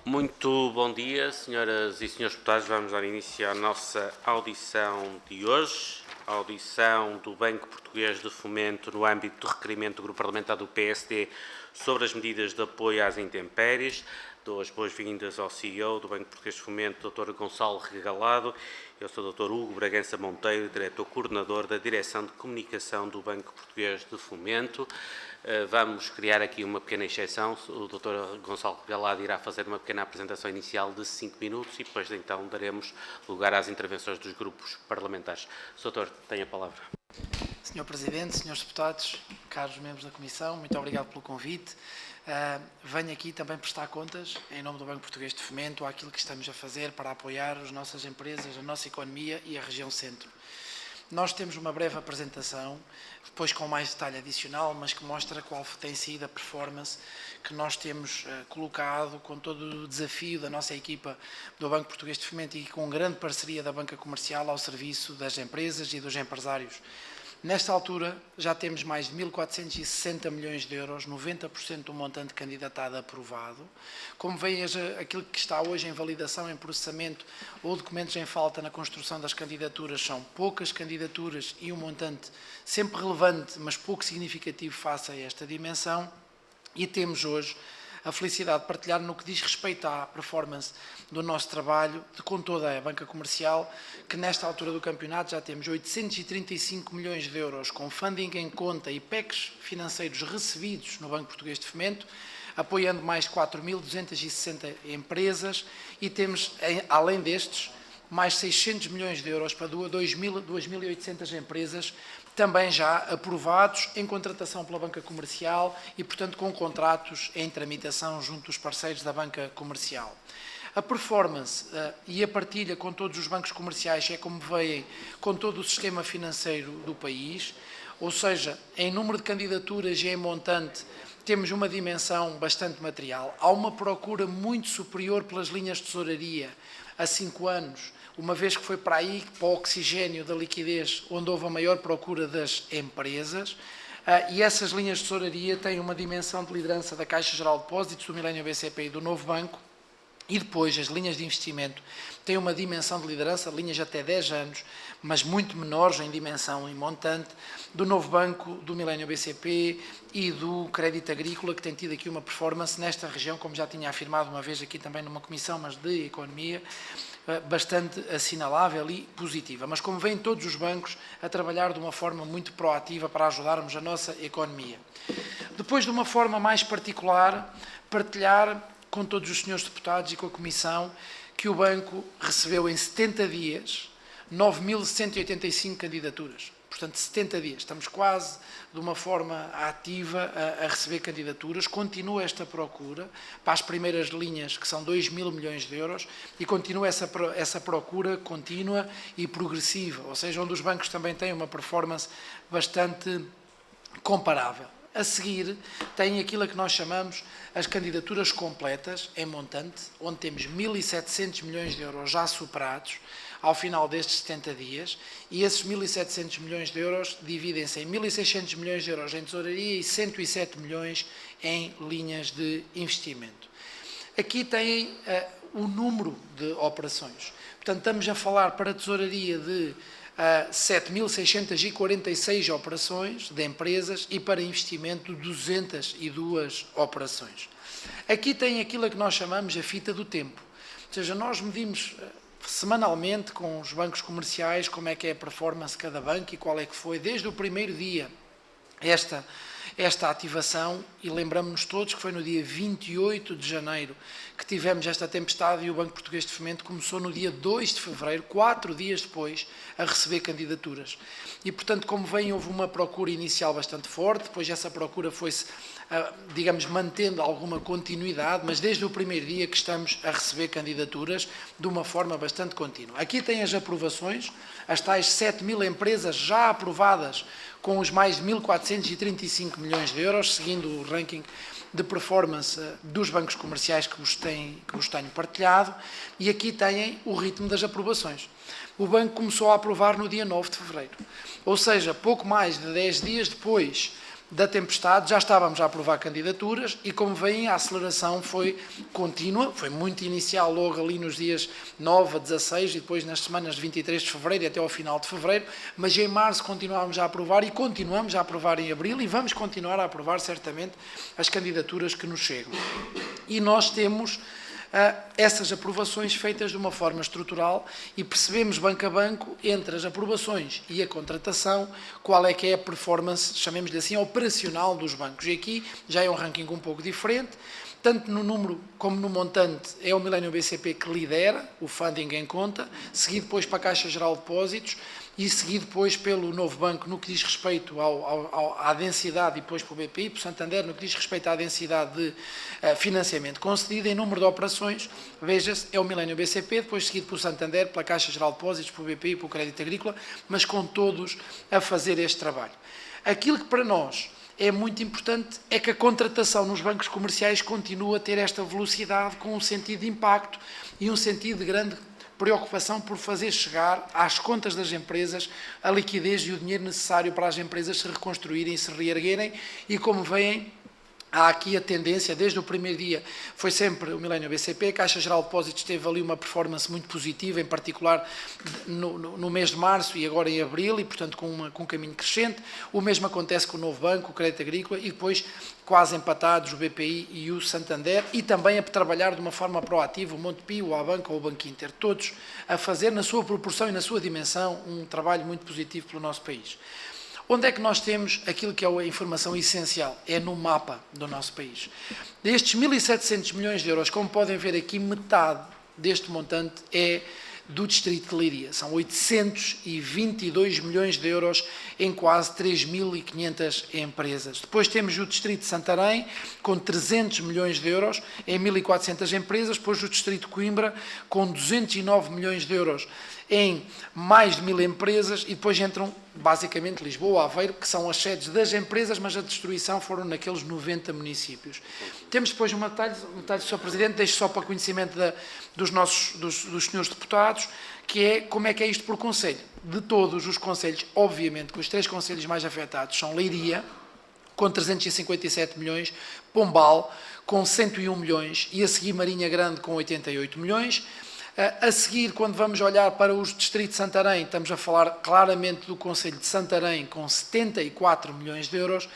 Muito bom dia, senhoras e senhores deputados. Vamos dar início à nossa audição de hoje, a audição do Banco Português de Fomento no âmbito do requerimento do Grupo Parlamentar do PSD sobre as medidas de apoio às intempéries. Dou as boas-vindas ao CEO do Banco Português de Fomento, Dr. Gonçalo Regalado. Eu sou o Dr. Hugo Bragança Monteiro, Diretor-Coordenador da Direção de Comunicação do Banco Português de Fomento. Vamos criar aqui uma pequena exceção. O Dr. Gonçalo Regalado irá fazer uma pequena apresentação inicial de 5 minutos e depois então daremos lugar às intervenções dos grupos parlamentares. Doutor, tem a palavra. Senhor Presidente, senhores deputados, caros membros da Comissão, muito obrigado pelo convite. Venho aqui também prestar contas, em nome do Banco Português de Fomento, àquilo que estamos a fazer para apoiar as nossas empresas, a nossa economia e a região centro. Nós temos uma breve apresentação, depois com mais detalhe adicional, mas que mostra qual tem sido a performance que nós temos colocado com todo o desafio da nossa equipa do Banco Português de Fomento e com grande parceria da banca comercial ao serviço das empresas e dos empresários. Nesta altura, já temos mais de 1.460 milhões de euros, 90% do montante candidatado aprovado. Como veem, aquilo que está hoje em validação, em processamento ou documentos em falta na construção das candidaturas são poucas candidaturas e um montante sempre relevante, mas pouco significativo face a esta dimensão. E temos hoje a felicidade de partilhar no que diz respeito à performance do nosso trabalho com toda a banca comercial, que nesta altura do campeonato já temos 835 milhões de euros com funding em conta e PECs financeiros recebidos no Banco Português de Fomento, apoiando mais 4.260 empresas e temos, além destes, mais 600 milhões de euros para 2.800 empresas, também já aprovados em contratação pela banca comercial e, portanto, com contratos em tramitação junto dos parceiros da banca comercial. A performance e a partilha com todos os bancos comerciais é, como veem, com todo o sistema financeiro do país, ou seja, em número de candidaturas e em montante, temos uma dimensão bastante material. Há uma procura muito superior pelas linhas de tesouraria há 5 anos, uma vez que foi para aí, para o oxigênio da liquidez, onde houve a maior procura das empresas, e essas linhas de tesouraria têm uma dimensão de liderança da Caixa Geral de Depósitos, do Millennium BCP e do Novo Banco, e depois as linhas de investimento têm uma dimensão de liderança, linhas até 10 anos, mas muito menores em dimensão e montante, do Novo Banco, do Millennium BCP e do Crédito Agrícola, que tem tido aqui uma performance nesta região, como já tinha afirmado uma vez aqui também numa comissão, mas de economia, bastante assinalável e positiva. Mas como veem todos os bancos a trabalhar de uma forma muito proativa para ajudarmos a nossa economia. Depois, de uma forma mais particular, partilhar com todos os senhores deputados e com a Comissão que o Banco recebeu em 70 dias 9.185 candidaturas. Portanto, 70 dias. Estamos quase de uma forma ativa a receber candidaturas. Continua esta procura para as primeiras linhas, que são 2.000 milhões de euros, e continua essa procura contínua e progressiva, ou seja, onde os bancos também têm uma performance bastante comparável. A seguir, tem aquilo a que nós chamamos as candidaturas completas em montante, onde temos 1.700 milhões de euros já superados ao final destes 70 dias, e esses 1.700 milhões de euros dividem-se em 1.600 milhões de euros em tesouraria e 107 milhões em linhas de investimento. Aqui têm o número de operações. Portanto, estamos a falar para a tesouraria de 7.646 operações de empresas e para investimento 202 operações. Aqui tem aquilo a que nós chamamos a fita do tempo, ou seja, nós medimos semanalmente com os bancos comerciais como é que é a performance de cada banco e qual é que foi, desde o primeiro dia, esta ativação, e lembramos-nos todos que foi no dia 28 de janeiro que tivemos esta tempestade e o Banco Português de Fomento começou no dia 2 de fevereiro, 4 dias depois, a receber candidaturas. E, portanto, como veem, houve uma procura inicial bastante forte, depois essa procura foi-se, digamos, mantendo alguma continuidade, mas desde o primeiro dia que estamos a receber candidaturas de uma forma bastante contínua. Aqui tem as aprovações, as tais 7.000 empresas já aprovadas com os mais de 1.435 milhões de euros, seguindo o ranking de performance dos bancos comerciais que vos tenho partilhado, e aqui têm o ritmo das aprovações. O banco começou a aprovar no dia 9 de fevereiro, ou seja, pouco mais de 10 dias depois da tempestade, já estávamos a aprovar candidaturas e, como veem, a aceleração foi contínua, foi muito inicial logo ali nos dias 9 a 16 e depois nas semanas de 23 de fevereiro e até ao final de fevereiro, mas em março continuámos a aprovar e continuamos a aprovar em abril e vamos continuar a aprovar certamente as candidaturas que nos chegam. E nós temos essas aprovações feitas de uma forma estrutural e percebemos banco a banco, entre as aprovações e a contratação, qual é que é a performance, chamemos-lhe assim, operacional dos bancos. E aqui já é um ranking um pouco diferente, tanto no número como no montante, é o Millennium BCP que lidera o funding em conta, seguido depois para a Caixa Geral de Depósitos e seguido depois pelo Novo Banco no que diz respeito à densidade e depois para o BPI, para o Santander, no que diz respeito à densidade de financiamento concedido em número de operações, veja-se, é o Millennium BCP, depois seguido pelo Santander, pela Caixa Geral de Depósitos, pelo BPI, pelo Crédito Agrícola, mas com todos a fazer este trabalho. Aquilo que para nós é muito importante é que a contratação nos bancos comerciais continua a ter esta velocidade com um sentido de impacto e um sentido de grande preocupação por fazer chegar às contas das empresas a liquidez e o dinheiro necessário para as empresas se reconstruírem e se reerguerem e, como veem, há aqui a tendência, desde o primeiro dia, foi sempre o Millennium BCP, a Caixa Geral de Depósitos teve ali uma performance muito positiva, em particular no mês de março e agora em abril, e portanto com um caminho crescente. O mesmo acontece com o Novo Banco, o Crédito Agrícola, e depois quase empatados o BPI e o Santander, e também a trabalhar de uma forma proativa o Montepio, o Abanca ou o Banco Inter, todos a fazer na sua proporção e na sua dimensão um trabalho muito positivo pelo nosso país. Onde é que nós temos aquilo que é a informação essencial? É no mapa do nosso país. Destes 1.700 milhões de euros, como podem ver aqui, metade deste montante é do Distrito de Leiria. São 822 milhões de euros em quase 3.500 empresas. Depois temos o Distrito de Santarém, com 300 milhões de euros em 1.400 empresas. Depois o Distrito de Coimbra, com 209 milhões de euros em mais de 1.000 empresas, e depois entram basicamente Lisboa, Aveiro, que são as sedes das empresas, mas a distribuição foram naqueles 90 municípios. Temos depois um detalhe, Sr. Presidente, deixo só para conhecimento dos senhores deputados, que é como é que é isto por concelho. De todos os concelhos, obviamente, que os 3 concelhos mais afetados são Leiria, com 357 milhões, Pombal, com 101 milhões, e a seguir Marinha Grande, com 88 milhões. A seguir, quando vamos olhar para os distritos de Santarém, estamos a falar claramente do concelho de Santarém, com 74 milhões de euros,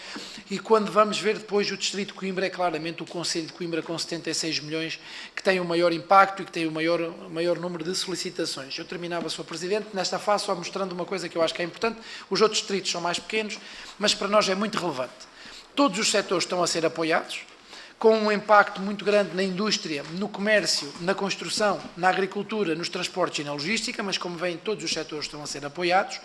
e quando vamos ver depois o distrito de Coimbra, é claramente o concelho de Coimbra, com 76 milhões, que tem o maior impacto e que tem o maior número de solicitações. Eu terminava, Sr. Presidente, nesta fase só mostrando uma coisa que eu acho que é importante. Os outros distritos são mais pequenos, mas para nós é muito relevante. Todos os setores estão a ser apoiados, com um impacto muito grande na indústria, no comércio, na construção, na agricultura, nos transportes e na logística, mas como veem, todos os setores estão a ser apoiados.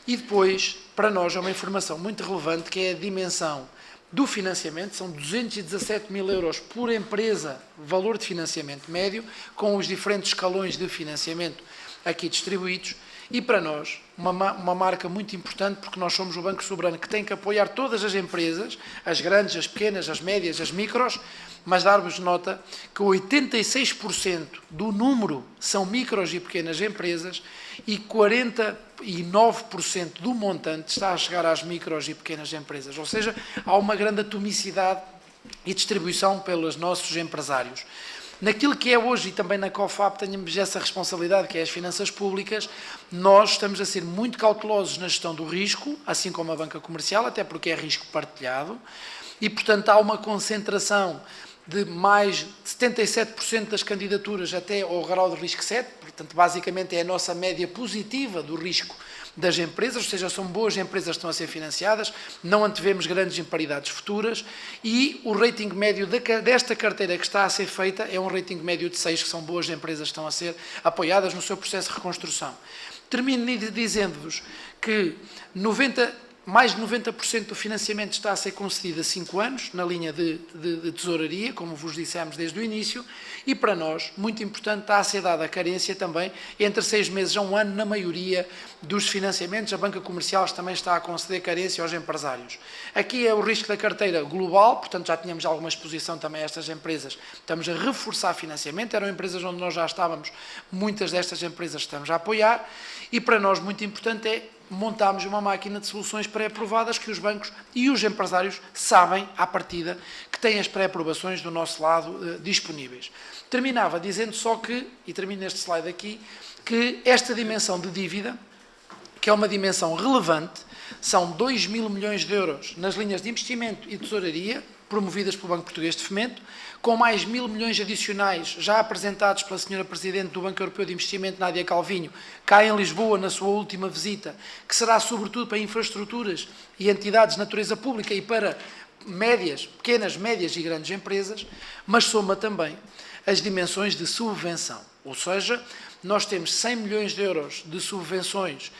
E depois, para nós, é uma informação muito relevante, que é a dimensão do financiamento. São 217 mil euros por empresa, valor de financiamento médio, com os diferentes escalões de financiamento aqui distribuídos. E para nós, uma marca muito importante, porque nós somos o Banco Soberano que tem que apoiar todas as empresas, as grandes, as pequenas, as médias, as micros, mas dar-vos nota que 86% do número são micros e pequenas empresas e 49% do montante está a chegar às micros e pequenas empresas. Ou seja, há uma grande atomicidade e distribuição pelos nossos empresários. Naquilo que é hoje, e também na COFAP temos essa responsabilidade, que é as finanças públicas, nós estamos a ser muito cautelosos na gestão do risco, assim como a banca comercial, até porque é risco partilhado, e portanto há uma concentração de mais de 77% das candidaturas até ao grau de risco 7, portanto basicamente é a nossa média positiva do risco das empresas, ou seja, são boas empresas que estão a ser financiadas, não antevemos grandes imparidades futuras, e o rating médio desta carteira que está a ser feita é um rating médio de 6, que são boas empresas que estão a ser apoiadas no seu processo de reconstrução. Termino dizendo-vos que mais de 90% do financiamento está a ser concedido a 5 anos, na linha de tesouraria, como vos dissemos desde o início, e para nós, muito importante, está a ser dada a carência também entre 6 meses a 1 ano na maioria dos financiamentos. A banca comercial também está a conceder carência aos empresários. Aqui é o risco da carteira global, portanto já tínhamos alguma exposição também a estas empresas. Estamos a reforçar financiamento, eram empresas onde nós já estávamos, muitas destas empresas estamos a apoiar, e para nós muito importante é montámos uma máquina de soluções pré-aprovadas que os bancos e os empresários sabem, à partida, que têm as pré-aprovações do nosso lado disponíveis. Terminava dizendo só que, e termino este slide aqui, que esta dimensão de dívida, que é uma dimensão relevante, são 2.000 milhões de euros nas linhas de investimento e tesouraria, promovidas pelo Banco Português de Fomento, com mais 1.000 milhões adicionais já apresentados pela Sra. Presidente do Banco Europeu de Investimento, Nádia Calvinho, cá em Lisboa, na sua última visita, que será sobretudo para infraestruturas e entidades de natureza pública e para pequenas, médias e grandes empresas, mas soma também as dimensões de subvenção. Ou seja, nós temos 100 milhões de euros de subvenções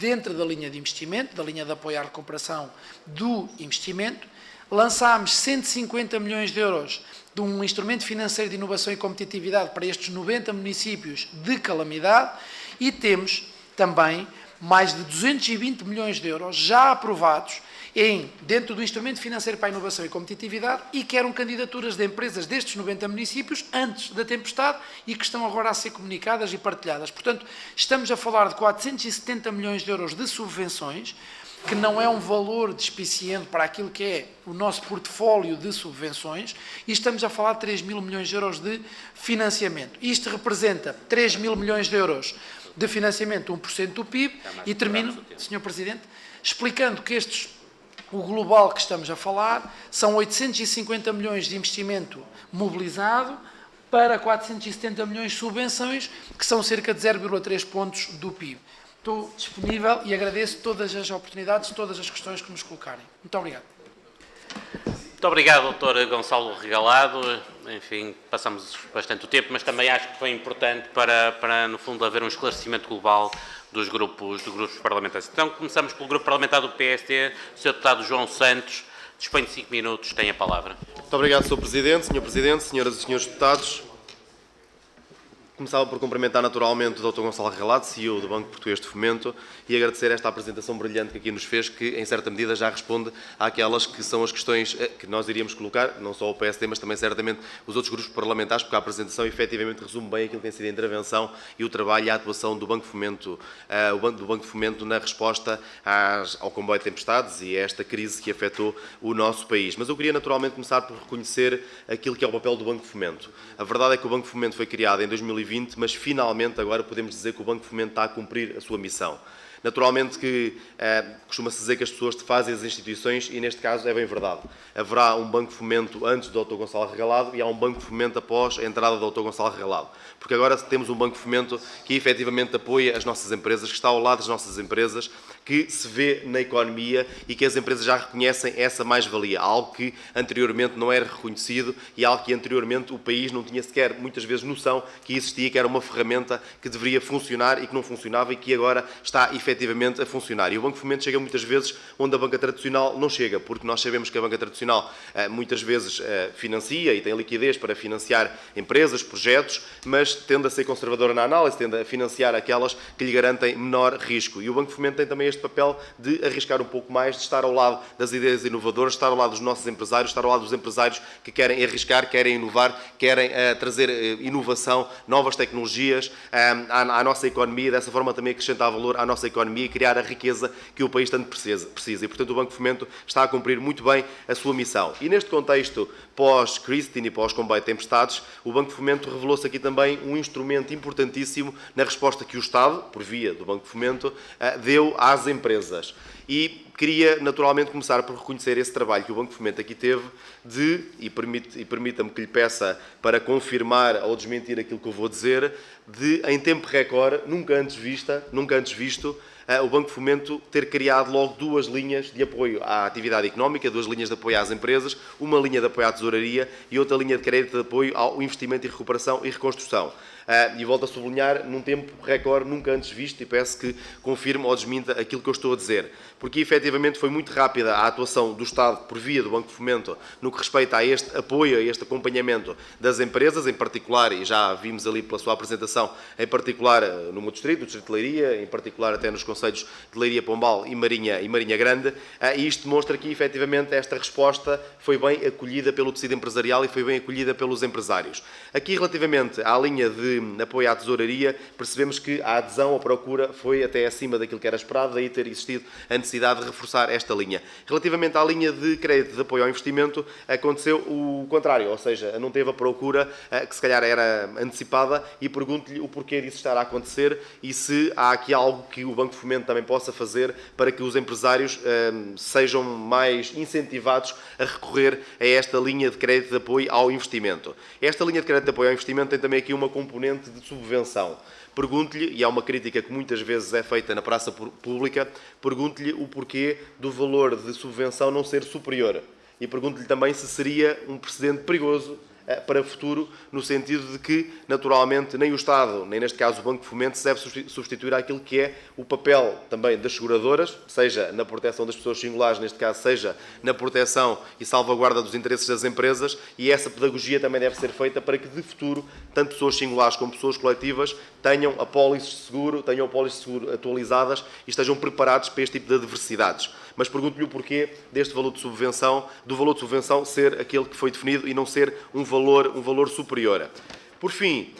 dentro da linha de investimento, da linha de apoio à recuperação do investimento. Lançámos 150 milhões de euros de um instrumento financeiro de inovação e competitividade para estes 90 municípios de calamidade e temos também mais de 220 milhões de euros já aprovados dentro do instrumento financeiro para a inovação e competitividade e que eram candidaturas de empresas destes 90 municípios antes da tempestade e que estão agora a ser comunicadas e partilhadas. Portanto, estamos a falar de 470 milhões de euros de subvenções, que não é um valor despiciente para aquilo que é o nosso portfólio de subvenções, e estamos a falar de 3.000 milhões de euros de financiamento. Isto representa 3.000 milhões de euros de financiamento, 1% do PIB, e termino, Sr. Presidente, explicando que o global que estamos a falar são 850 milhões de investimento mobilizado para 470 milhões de subvenções, que são cerca de 0,3 pontos do PIB. Estou disponível e agradeço todas as oportunidades, todas as questões que nos colocarem. Muito obrigado. Muito obrigado, Dr. Gonçalo Regalado. Enfim, passamos bastante o tempo, mas também acho que foi importante para no fundo, haver um esclarecimento global dos grupos parlamentares. Então, começamos pelo Grupo Parlamentar do PSD, o Sr. Deputado João Santos. Dispõe de 5 minutos, tem a palavra. Muito obrigado, Sr. Presidente, senhoras e senhores deputados. Começava por cumprimentar naturalmente o Dr. Gonçalo Regalado, CEO do Banco Português de Fomento, e agradecer esta apresentação brilhante que aqui nos fez, que em certa medida já responde àquelas que são as questões que nós iríamos colocar, não só o PSD, mas também certamente os outros grupos parlamentares, porque a apresentação efetivamente resume bem aquilo que tem sido a intervenção e o trabalho e a atuação do Banco de Fomento, na resposta ao comboio de tempestades e a esta crise que afetou o nosso país. Mas eu queria naturalmente começar por reconhecer aquilo que é o papel do Banco de Fomento. A verdade é que o Banco de Fomento foi criado em 2020, mas finalmente agora podemos dizer que o Banco de Fomento está a cumprir a sua missão. Naturalmente que costuma-se dizer que as pessoas fazem as instituições e neste caso é bem verdade. Haverá um Banco de Fomento antes do Dr. Gonçalo Regalado e há um Banco de Fomento após a entrada do Dr. Gonçalo Regalado. Porque agora temos um Banco de Fomento que efetivamente apoia as nossas empresas, que está ao lado das nossas empresas, que se vê na economia e que as empresas já reconhecem essa mais-valia, algo que anteriormente não era reconhecido e algo que anteriormente o país não tinha sequer, muitas vezes, noção que existia, que era uma ferramenta que deveria funcionar e que não funcionava e que agora está efetivamente a funcionar. E o Banco de Fomento chega muitas vezes onde a banca tradicional não chega, porque nós sabemos que a banca tradicional muitas vezes financia e tem liquidez para financiar empresas, projetos, mas tende a ser conservadora na análise, tende a financiar aquelas que lhe garantem menor risco. E o Banco de Fomento tem também este papel de arriscar um pouco mais, de estar ao lado das ideias inovadoras, estar ao lado dos nossos empresários, estar ao lado dos empresários que querem arriscar, querem inovar, querem trazer inovação, novas tecnologias à nossa economia, dessa forma também acrescentar valor à nossa economia e criar a riqueza que o país tanto precisa. E, portanto, o Banco de Fomento está a cumprir muito bem a sua missão. E neste contexto pós-Christine e pós-comboio de tempestades, o Banco de Fomento revelou-se aqui também um instrumento importantíssimo na resposta que o Estado, por via do Banco de Fomento, deu às empresas. E queria, naturalmente, começar por reconhecer esse trabalho que o Banco de Fomento aqui teve e permita-me que lhe peça para confirmar ou desmentir aquilo que eu vou dizer, em tempo recorde, nunca antes visto, o Banco de Fomento ter criado logo 2 linhas de apoio à atividade económica, 2 linhas de apoio às empresas, uma linha de apoio à tesouraria e outra linha de crédito de apoio ao investimento e recuperação e reconstrução. E volto a sublinhar, num tempo recorde, nunca antes visto, e peço que confirme ou desminta aquilo que eu estou a dizer. Porque, efetivamente, foi muito rápida a atuação do Estado por via do Banco de Fomento no que respeita a este apoio, a este acompanhamento das empresas, em particular, e já vimos ali pela sua apresentação, em particular no meu distrito, o Distrito de Leiria, em particular até nos concelhos de Leiria, Pombal e Marinha Grande, e isto demonstra que, efetivamente, esta resposta foi bem acolhida pelo tecido empresarial e foi bem acolhida pelos empresários. Aqui, relativamente à linha de de apoio à tesouraria, percebemos que a adesão, a procura, foi até acima daquilo que era esperado, daí ter existido a necessidade de reforçar esta linha. Relativamente à linha de crédito de apoio ao investimento, aconteceu o contrário, ou seja, não teve a procura que se calhar era antecipada, e pergunto-lhe o porquê disso estar a acontecer e se há aqui algo que o Banco de Fomento também possa fazer para que os empresários sejam mais incentivados a recorrer a esta linha de crédito de apoio ao investimento. Esta linha de crédito de apoio ao investimento tem também aqui uma componente de subvenção. Pergunto-lhe, e há uma crítica que muitas vezes é feita na praça pública, pergunto-lhe o porquê do valor de subvenção não ser superior. E pergunto-lhe também se seria um precedente perigoso para o futuro, no sentido de que, naturalmente, nem o Estado, nem neste caso o Banco de Fomento, se deve substituir àquilo que é o papel também das seguradoras, seja na proteção das pessoas singulares, neste caso, seja na proteção e salvaguarda dos interesses das empresas, e essa pedagogia também deve ser feita para que, de futuro, tanto pessoas singulares como pessoas coletivas tenham apólices de seguro, atualizadas e estejam preparados para este tipo de adversidades. Mas pergunto-lhe o porquê deste valor de subvenção, do valor de subvenção ser aquele que foi definido e não ser um valor superior. Por fim,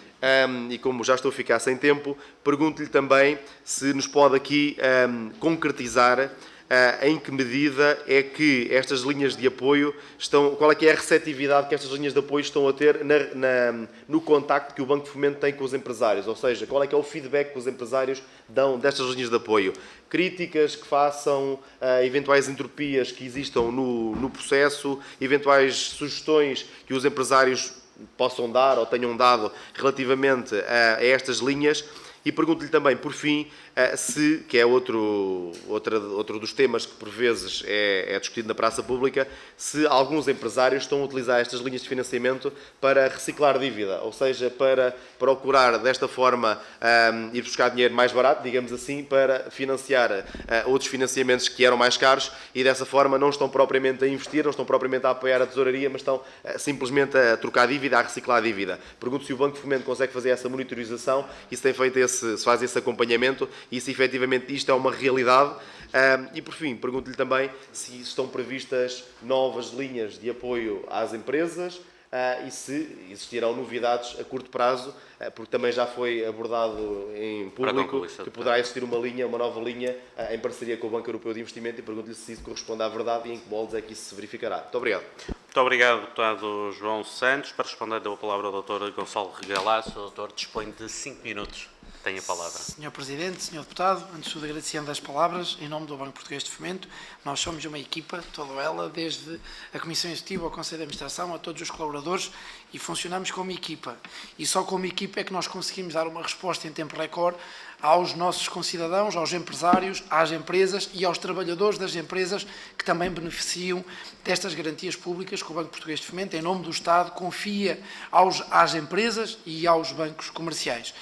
e como já estou a ficar sem tempo, pergunto-lhe também se nos pode aqui concretizar em que medida é que estas linhas de apoio qual é que é a receptividade que estas linhas de apoio estão a ter no contacto que o Banco de Fomento tem com os empresários, ou seja, qual é que é o feedback que os empresários dão destas linhas de apoio. Críticas que façam, eventuais entropias que existam no processo, eventuais sugestões que os empresários possam dar ou tenham dado relativamente a estas linhas. E pergunto-lhe também, por fim, que é outro dos temas que por vezes é discutido na praça pública, se alguns empresários estão a utilizar estas linhas de financiamento para reciclar dívida, ou seja, para procurar desta forma ir buscar dinheiro mais barato, digamos assim, para financiar outros financiamentos que eram mais caros, e dessa forma não estão propriamente a investir, não estão propriamente a apoiar a tesouraria, mas estão simplesmente a trocar dívida, a reciclar dívida. Pergunto se o Banco de Fomento consegue fazer essa monitorização e se tem feito se faz esse acompanhamento e se efetivamente isto é uma realidade. E por fim, pergunto-lhe também se estão previstas novas linhas de apoio às empresas e se existirão novidades a curto prazo, porque também já foi abordado em público que poderá existir uma nova linha em parceria com o Banco Europeu de Investimento, e pergunto-lhe se isso corresponde à verdade e em que moldes é que isso se verificará. Muito obrigado. Muito obrigado, deputado João Santos. Para responder, dou a palavra ao Dr. Gonçalo Regalaço. O doutor dispõe de 5 minutos. Tem a palavra. Senhor Presidente, Senhor Deputado, antes de tudo agradecendo as palavras, em nome do Banco Português de Fomento, nós somos uma equipa, toda ela, desde a Comissão Executiva ao Conselho de Administração, a todos os colaboradores, e funcionamos como equipa. E só como equipa é que nós conseguimos dar uma resposta em tempo recorde aos nossos concidadãos, aos empresários, às empresas e aos trabalhadores das empresas que também beneficiam destas garantias públicas que o Banco Português de Fomento, em nome do Estado, confia às empresas e aos bancos comerciais.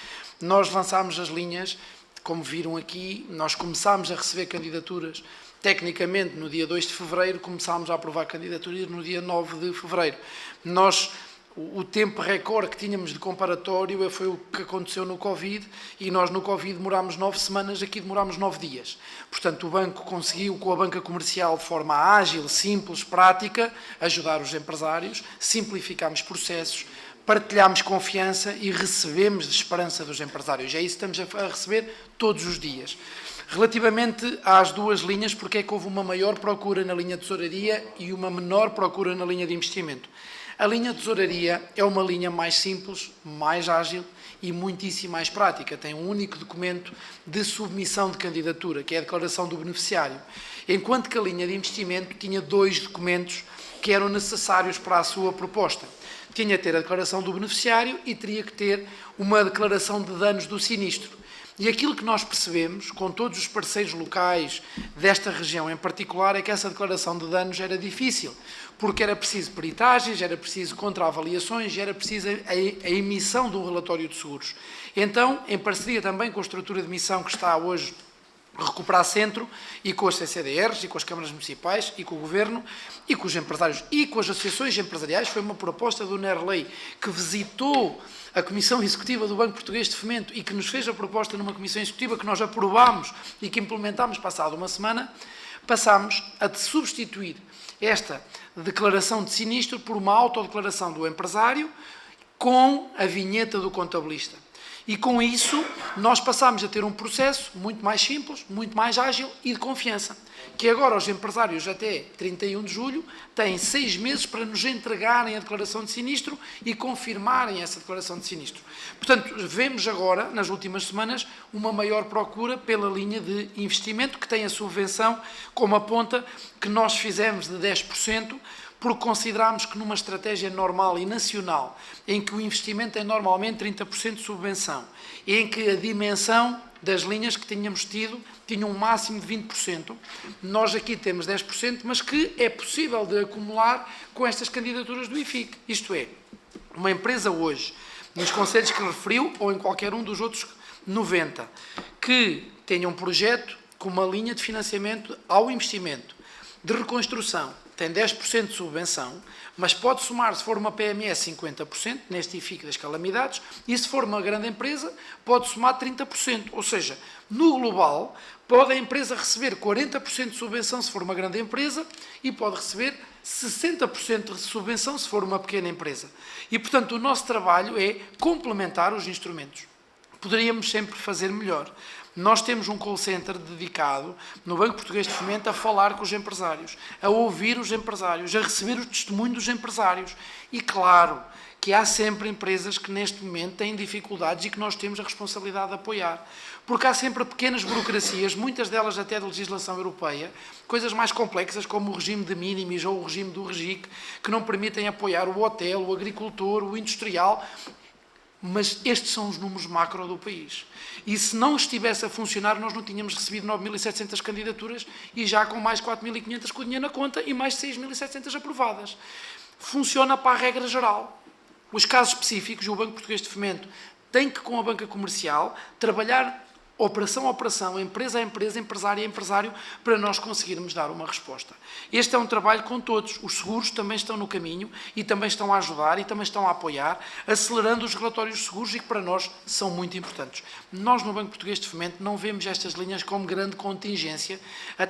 Nós lançámos as linhas, como viram aqui, nós começámos a receber candidaturas, tecnicamente no dia 2 de fevereiro, começámos a aprovar candidaturas no dia 9 de fevereiro. O tempo recorde que tínhamos de comparatório foi o que aconteceu no Covid, e nós no Covid demorámos 9 semanas, aqui demorámos 9 dias. Portanto, o banco conseguiu, com a banca comercial, de forma ágil, simples, prática, ajudar os empresários, simplificámos processos, partilhámos confiança e recebemos de esperança dos empresários. É isso que estamos a receber todos os dias. Relativamente às duas linhas, porque é que houve uma maior procura na linha de tesouraria e uma menor procura na linha de investimento? A linha de tesouraria é uma linha mais simples, mais ágil e muitíssimo mais prática. Tem um único documento de submissão de candidatura, que é a declaração do beneficiário. Enquanto que a linha de investimento tinha 2 documentos que eram necessários para a sua proposta. Tinha que ter a declaração do beneficiário e teria que ter uma declaração de danos do sinistro. E aquilo que nós percebemos, com todos os parceiros locais desta região em particular, é que essa declaração de danos era difícil, porque era preciso peritagens, era preciso contraavaliações, era preciso a emissão de um relatório de seguros. Então, em parceria também com a estrutura de missão que está hoje Recuperar Centro, e com as CCDRs, e com as câmaras municipais, e com o Governo, e com os empresários, e com as associações empresariais, foi uma proposta do NERLEI, que visitou a Comissão Executiva do Banco Português de Fomento e que nos fez a proposta numa Comissão Executiva que nós aprovámos e que implementámos passado uma semana. Passámos a substituir esta declaração de sinistro por uma autodeclaração do empresário, com a vinheta do contabilista. E com isso, nós passamos a ter um processo muito mais simples, muito mais ágil e de confiança. Que agora os empresários até 31 de julho têm 6 meses para nos entregarem a declaração de sinistro e confirmarem essa declaração de sinistro. Portanto, vemos agora, nas últimas semanas, uma maior procura pela linha de investimento, que tem a subvenção como aponta que nós fizemos de 10%, porque consideramos que numa estratégia normal e nacional, em que o investimento é normalmente 30% de subvenção, e em que a dimensão das linhas que tínhamos tido tinha um máximo de 20%, nós aqui temos 10%, mas que é possível de acumular com estas candidaturas do IFIC. Isto é, uma empresa hoje, nos conselhos que referiu, ou em qualquer um dos outros 90, que tenha um projeto com uma linha de financiamento ao investimento, de reconstrução, tem 10% de subvenção, mas pode somar, se for uma PME, 50%, neste IFIC das calamidades, e se for uma grande empresa, pode somar 30%. Ou seja, no global, pode a empresa receber 40% de subvenção se for uma grande empresa e pode receber 60% de subvenção se for uma pequena empresa. E, portanto, o nosso trabalho é complementar os instrumentos. Poderíamos sempre fazer melhor. Nós temos um call center dedicado no Banco Português de Fomento a falar com os empresários, a ouvir os empresários, a receber o testemunho dos empresários. E claro que há sempre empresas que neste momento têm dificuldades e que nós temos a responsabilidade de apoiar. Porque há sempre pequenas burocracias, muitas delas até de legislação europeia, coisas mais complexas como o regime de minimis ou o regime do REGIC, que não permitem apoiar o hotel, o agricultor, o industrial. Mas estes são os números macro do país. E se não estivesse a funcionar, nós não tínhamos recebido 9.700 candidaturas e já com mais 4.500 com o dinheiro na conta e mais 6.700 aprovadas. Funciona para a regra geral. Os casos específicos, o Banco Português de Fomento tem que, com a banca comercial, trabalhar operação a operação, empresa a empresa, empresário a empresário, para nós conseguirmos dar uma resposta. Este é um trabalho com todos. Os seguros também estão no caminho e também estão a ajudar e também estão a apoiar, acelerando os relatórios de seguros e que para nós são muito importantes. Nós, no Banco Português de Fomento, não vemos estas linhas como grande contingência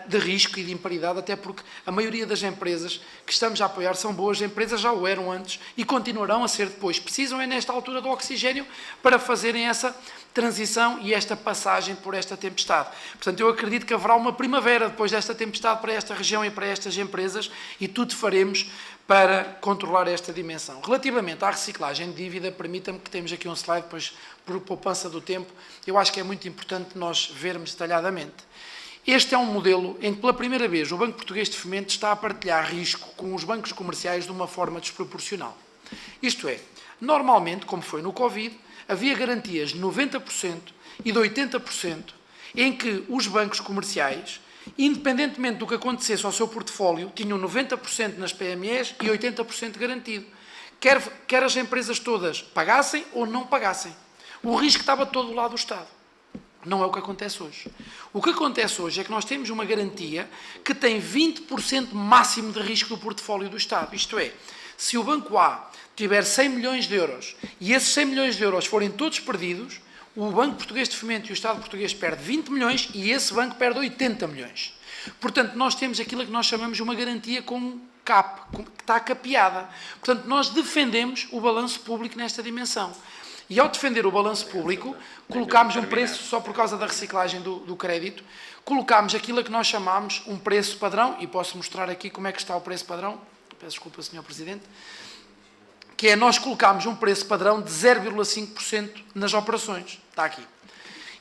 de risco e de imparidade, até porque a maioria das empresas que estamos a apoiar são boas empresas, já o eram antes e continuarão a ser depois. Precisam é nesta altura do oxigênio para fazerem essa transição e esta passagem por esta tempestade. Portanto, eu acredito que haverá uma primavera depois desta tempestade para esta região e para estas empresas e tudo faremos para controlar esta dimensão. Relativamente à reciclagem de dívida, permita-me que temos aqui um slide, depois por poupança do tempo, eu acho que é muito importante nós vermos detalhadamente. Este é um modelo em que, pela primeira vez, o Banco Português de Fomento está a partilhar risco com os bancos comerciais de uma forma desproporcional. Isto é, normalmente, como foi no Covid, havia garantias de 90% e de 80% em que os bancos comerciais, independentemente do que acontecesse ao seu portfólio, tinham 90% nas PMEs e 80% garantido. Quer as empresas todas pagassem ou não pagassem. O risco estava todo do lado do Estado. Não é o que acontece hoje. O que acontece hoje é que nós temos uma garantia que tem 20% máximo de risco do portfólio do Estado. Isto é, se o Banco A tiver 100 milhões de euros e esses 100 milhões de euros forem todos perdidos, o Banco Português de Fomento e o Estado português perde 20 milhões e esse banco perde 80 milhões. Portanto, nós temos aquilo que nós chamamos de uma garantia com cap, que está capeada. Portanto, nós defendemos o balanço público nesta dimensão. E ao defender o balanço público, colocámos um preço, só por causa da reciclagem do crédito, colocámos aquilo que nós chamamos um preço padrão, e posso mostrar aqui como é que está o preço padrão, peço desculpa, Sr. Presidente, que é nós colocámos um preço padrão de 0,5% nas operações. Está aqui.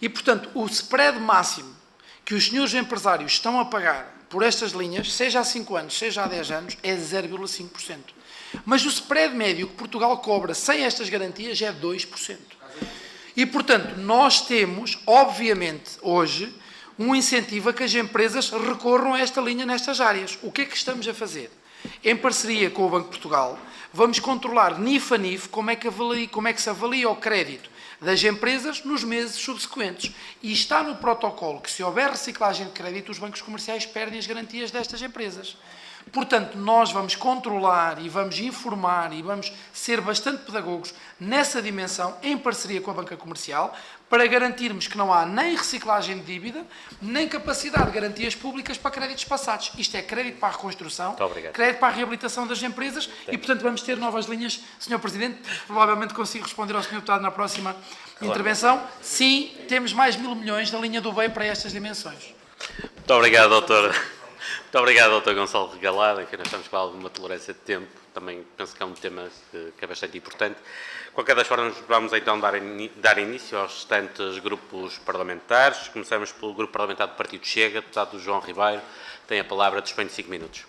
E, portanto, o spread máximo que os senhores empresários estão a pagar por estas linhas, seja há 5 anos, seja há 10 anos, é 0,5%. Mas o spread médio que Portugal cobra sem estas garantias é 2%. E, portanto, nós temos, obviamente, hoje, um incentivo a que as empresas recorram a esta linha nestas áreas. O que é que estamos a fazer? Em parceria com o Banco de Portugal, vamos controlar NIF a NIF como é que se avalia o crédito das empresas nos meses subsequentes. E está no protocolo que, se houver reciclagem de crédito, os bancos comerciais perdem as garantias destas empresas. Portanto, nós vamos controlar e vamos informar e vamos ser bastante pedagogos nessa dimensão, em parceria com a banca comercial, para garantirmos que não há nem reciclagem de dívida, nem capacidade de garantias públicas para créditos passados. Isto é crédito para a reconstrução, crédito para a reabilitação das empresas e, portanto, vamos ter novas linhas. Sr. Presidente, provavelmente consigo responder ao Sr. Deputado na próxima intervenção. Sim, temos mais 1.000 milhões da linha do bem para estas dimensões. Muito obrigado, doutor. Muito obrigado, doutor Gonçalo Regalado. Enfim, nós estamos com alguma tolerância de tempo. Também penso que é um tema que é bastante importante. De qualquer das formas, vamos então dar início aos restantes grupos parlamentares. Começamos pelo Grupo Parlamentar do Partido Chega. Deputado João Ribeiro tem a palavra, dispõe de 5 minutos.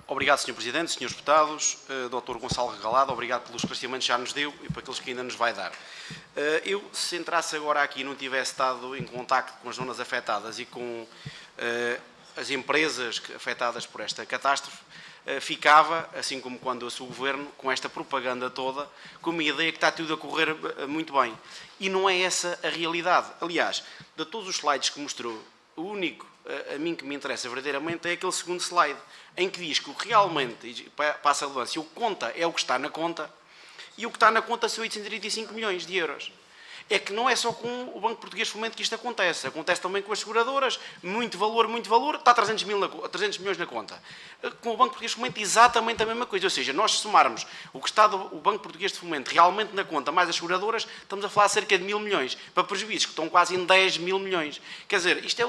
Obrigado, Sr. Presidente, Srs. Deputados, Dr. Gonçalo Regalado, obrigado pelos esclarecimentos que já nos deu e para aqueles que ainda nos vai dar. Eu, se entrasse agora aqui e não tivesse estado em contacto com as zonas afetadas e com as empresas afetadas por esta catástrofe, ficava, assim como quando eu sou o Governo, com esta propaganda toda, com uma ideia que está tudo a correr muito bem. E não é essa a realidade. Aliás, de todos os slides que mostrou, o único a mim que me interessa verdadeiramente é aquele segundo slide, em que diz que realmente, passa a relevância, o que conta é o que está na conta, e o que está na conta são 835 milhões de euros. É que não é só com o Banco Português de Fomento que isto acontece. Acontece também com as seguradoras. Muito valor, está 300 milhões na conta. Com o Banco Português de Fomento, exatamente a mesma coisa. Ou seja, nós somarmos o que está o Banco Português de Fomento realmente na conta, mais as seguradoras, estamos a falar cerca de 1.000 milhões, para prejuízos que estão quase em 10.000 milhões. Quer dizer, isto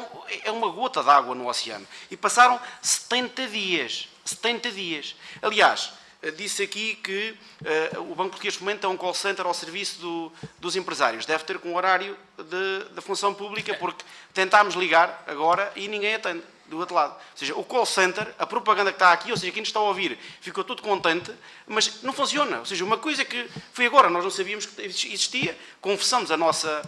é uma gota de água no oceano. E passaram 70 dias. 70 dias. Aliás, disse aqui que o Banco Português de Fomento é um call center ao serviço dos empresários. Deve ter com horário da função pública, porque tentámos ligar agora e ninguém atende do outro lado. Ou seja, o call center, a propaganda que está aqui, ou seja, quem nos está a ouvir ficou todo contente, mas não funciona. Ou seja, uma coisa que foi agora, nós não sabíamos que existia, confessamos a nossa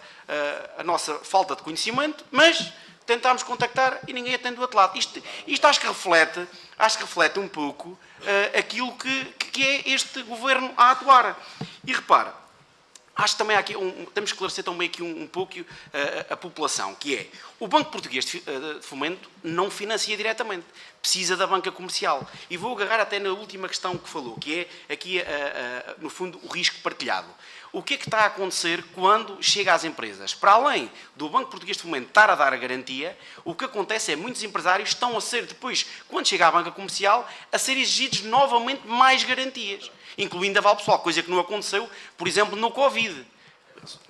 falta de conhecimento, mas tentámos contactar e ninguém atende do outro lado. Isto acho que reflete um pouco aquilo que é este Governo a atuar. E repara, acho que também há aqui temos que esclarecer também aqui um pouco a população, que é, o Banco Português de Fomento não financia diretamente, precisa da banca comercial. E vou agarrar até na última questão que falou, que é aqui, no fundo, o risco partilhado. O que é que está a acontecer quando chega às empresas? Para além do Banco Português de Fomento estar a dar a garantia, o que acontece é que muitos empresários estão a ser, depois, quando chega à banca comercial, a ser exigidos novamente mais garantias, incluindo a Val Pessoal, coisa que não aconteceu, por exemplo, no Covid.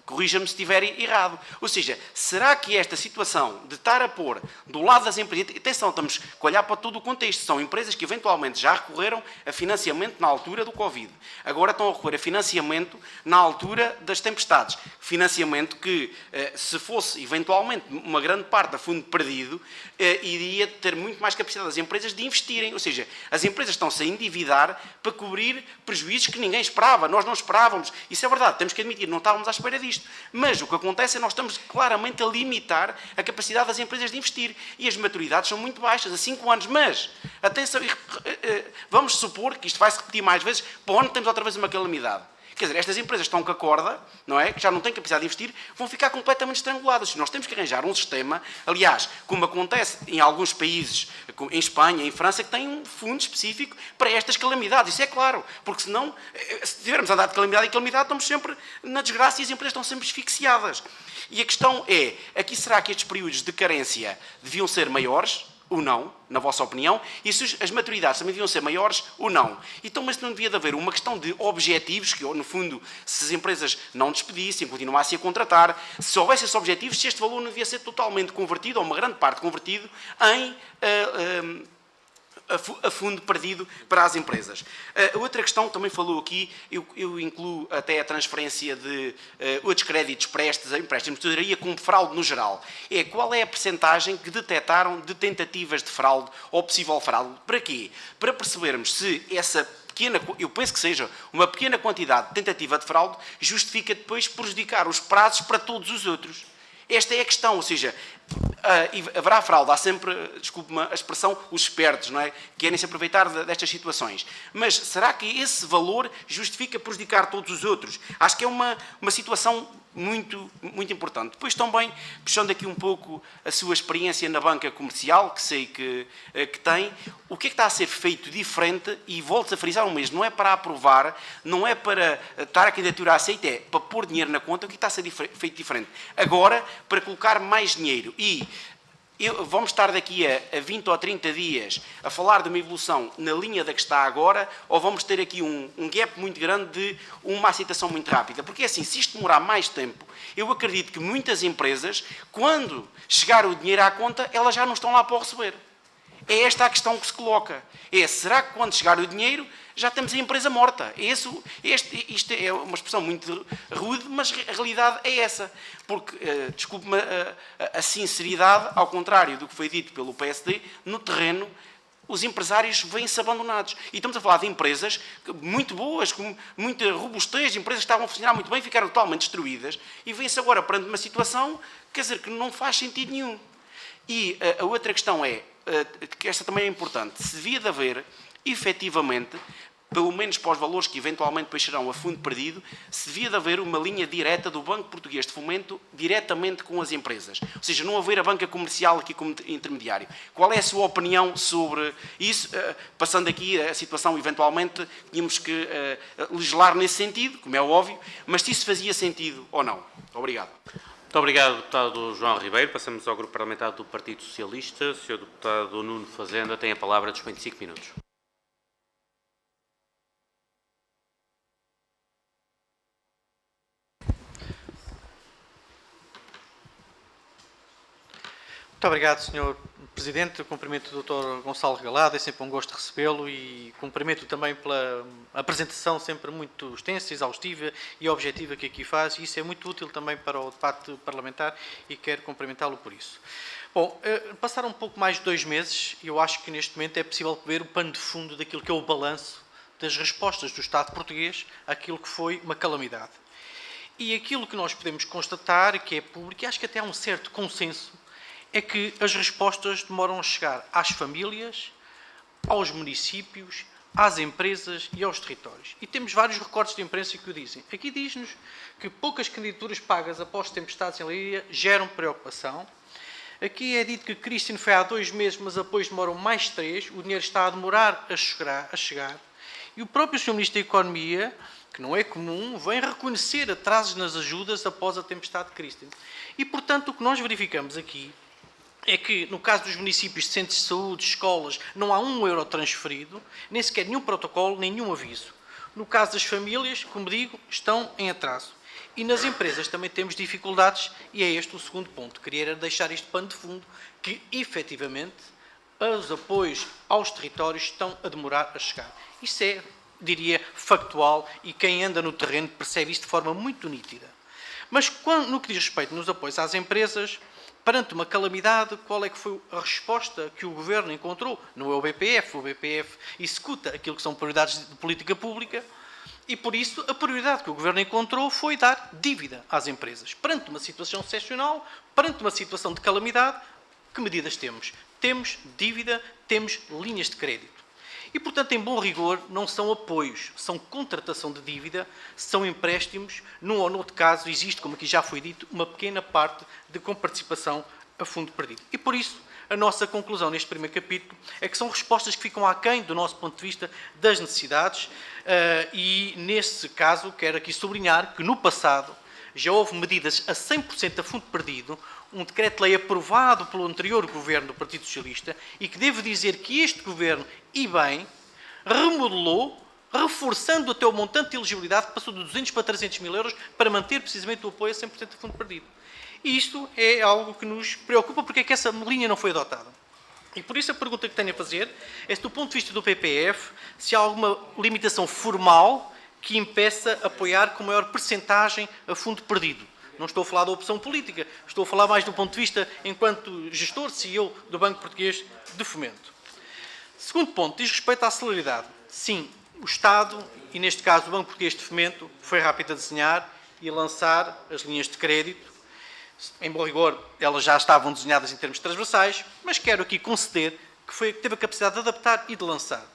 Corrija-me se estiver errado. Ou seja, será que esta situação de estar a pôr do lado das empresas... Atenção, temos que olhar para todo o contexto. São empresas que eventualmente já recorreram a financiamento na altura do Covid. Agora estão a recorrer a financiamento na altura das tempestades. Financiamento que, se fosse eventualmente uma grande parte a fundo perdido, iria ter muito mais capacidade das empresas de investirem. Ou seja, as empresas estão-se a endividar para cobrir prejuízos que ninguém esperava. Nós não esperávamos. Isso é verdade, temos que admitir, não estávamos à espera disto. Mas o que acontece é que nós estamos claramente a limitar a capacidade das empresas de investir. E as maturidades são muito baixas, a 5 anos. Mas, atenção, vamos supor que isto vai se repetir mais vezes, para onde temos outra vez uma calamidade. Quer dizer, estas empresas estão com a corda, não é? Que já não têm capacidade de investir, vão ficar completamente estranguladas. Nós temos que arranjar um sistema, aliás, como acontece em alguns países, em Espanha, em França, que tem um fundo específico para estas calamidades. Isso é claro, porque senão, se tivermos andado de calamidade em calamidade, estamos sempre na desgraça e as empresas estão sempre asfixiadas. E a questão é, aqui será que estes períodos de carência deviam ser maiores? Ou não, na vossa opinião, e se as maturidades também deviam ser maiores ou não. Então, mas não devia de haver uma questão de objetivos, que no fundo, se as empresas não despedissem, continuassem a contratar, se houvesse esses objetivos, se este valor não devia ser totalmente convertido, ou uma grande parte convertido, em a fundo perdido para as empresas. Outra questão, também falou aqui, eu incluo até a transferência de outros créditos prestes a empréstimos de tesouraria como fraude no geral. É qual é a percentagem que detectaram de tentativas de fraude ou possível fraude. Para quê? Para percebermos se essa pequena, eu penso que seja uma pequena quantidade de tentativa de fraude, justifica depois prejudicar os prazos para todos os outros. Esta é a questão, ou seja, haverá fraude, há sempre, desculpe-me a expressão, os espertos, não é? Querem se aproveitar destas situações. Mas será que esse valor justifica prejudicar todos os outros? Acho que é uma situação muito importante. Depois também, puxando aqui um pouco a sua experiência na banca comercial, que sei que tem, o que é que está a ser feito diferente, e volto a frisar um mês, não é para aprovar, não é para estar a candidatura aceita, é para pôr dinheiro na conta, o que está a ser feito diferente? Agora, para colocar mais dinheiro. E vamos estar daqui a 20 ou 30 dias a falar de uma evolução na linha da que está agora, ou vamos ter aqui um gap muito grande de uma aceitação muito rápida? Porque assim, se isto demorar mais tempo, eu acredito que muitas empresas, quando chegar o dinheiro à conta, elas já não estão lá para o receber. É esta a questão que se coloca. Será que quando chegar o dinheiro já temos a empresa morta? Isto é uma expressão muito rude, mas a realidade é essa. Porque, desculpe-me a sinceridade, ao contrário do que foi dito pelo PSD, no terreno, os empresários vêm-se abandonados. E estamos a falar de empresas muito boas, com muita robustez, empresas que estavam a funcionar muito bem, ficaram totalmente destruídas, e vêm-se agora perante uma situação, quer dizer, que não faz sentido nenhum. E a outra questão é, que esta também é importante, se devia de haver, efetivamente, pelo menos para os valores que eventualmente depois serão a fundo perdido, se devia de haver uma linha direta do Banco Português de Fomento diretamente com as empresas. Ou seja, não haver a banca comercial aqui como intermediário. Qual é a sua opinião sobre isso? Passando aqui a situação, eventualmente, tínhamos que legislar nesse sentido, como é óbvio, mas se isso fazia sentido ou não. Obrigado. Muito obrigado, deputado João Ribeiro. Passamos ao Grupo Parlamentar do Partido Socialista. O Sr. Deputado Nuno Fazenda tem a palavra, dispõe de 5 minutos. Muito obrigado, Sr. Presidente. Eu cumprimento o Dr. Gonçalo Regalado, é sempre um gosto recebê-lo, e cumprimento também pela apresentação sempre muito extensa, exaustiva e objetiva que aqui faz, e isso é muito útil também para o debate parlamentar, e quero cumprimentá-lo por isso. Bom, passaram um pouco mais de 2 meses e eu acho que neste momento é possível ver o pano de fundo daquilo que é o balanço das respostas do Estado português àquilo que foi uma calamidade. E aquilo que nós podemos constatar, que é público, e acho que até há um certo consenso, é que as respostas demoram a chegar às famílias, aos municípios, às empresas e aos territórios. E temos vários recortes de imprensa que o dizem. Aqui diz-nos que poucas candidaturas pagas após tempestades em Leiria geram preocupação. Aqui é dito que Cristina foi há 2 meses, mas apoios demoram mais 3. O dinheiro está a demorar a chegar. E o próprio Sr. Ministro da Economia, que não é comum, vem reconhecer atrasos nas ajudas após a tempestade de Cristina. E, portanto, o que nós verificamos aqui é que, no caso dos municípios de centros de saúde, escolas, não há €1 transferido, nem sequer nenhum protocolo, nenhum aviso. No caso das famílias, como digo, estão em atraso. E nas empresas também temos dificuldades, e é este o segundo ponto. Queria deixar este pano de fundo, que, efetivamente, os apoios aos territórios estão a demorar a chegar. Isso é, diria, factual, e quem anda no terreno percebe isso de forma muito nítida. Mas, no que diz respeito nos apoios às empresas, perante uma calamidade, qual é que foi a resposta que o Governo encontrou? Não é o BPF executa aquilo que são prioridades de política pública, e por isso a prioridade que o Governo encontrou foi dar dívida às empresas. Perante uma situação excepcional, perante uma situação de calamidade, que medidas temos? Temos dívida, temos linhas de crédito. E, portanto, em bom rigor, não são apoios, são contratação de dívida, são empréstimos. Num ou noutro caso, existe, como aqui já foi dito, uma pequena parte de comparticipação a fundo perdido. E, por isso, a nossa conclusão neste primeiro capítulo é que são respostas que ficam aquém, do nosso ponto de vista, das necessidades. E, nesse caso, quero aqui sublinhar que, no passado, já houve medidas a 100% a fundo perdido, um decreto-lei aprovado pelo anterior governo do Partido Socialista, e que devo dizer que este governo, e bem, remodelou, reforçando até o montante de elegibilidade, que passou de 200 para 300 mil euros, para manter precisamente o apoio a 100% a fundo perdido. E isto é algo que nos preocupa, porque é que essa linha não foi adotada. E por isso a pergunta que tenho a fazer é se, do ponto de vista do PPF, se há alguma limitação formal que impeça apoiar com maior percentagem a fundo perdido. Não estou a falar da opção política, estou a falar mais do ponto de vista enquanto gestor, CEO do Banco Português de Fomento. Segundo ponto, diz respeito à celeridade. Sim, o Estado, e neste caso o Banco Português de Fomento, foi rápido a desenhar e a lançar as linhas de crédito. Em bom rigor, elas já estavam desenhadas em termos transversais, mas quero aqui conceder que teve a capacidade de adaptar e de lançar.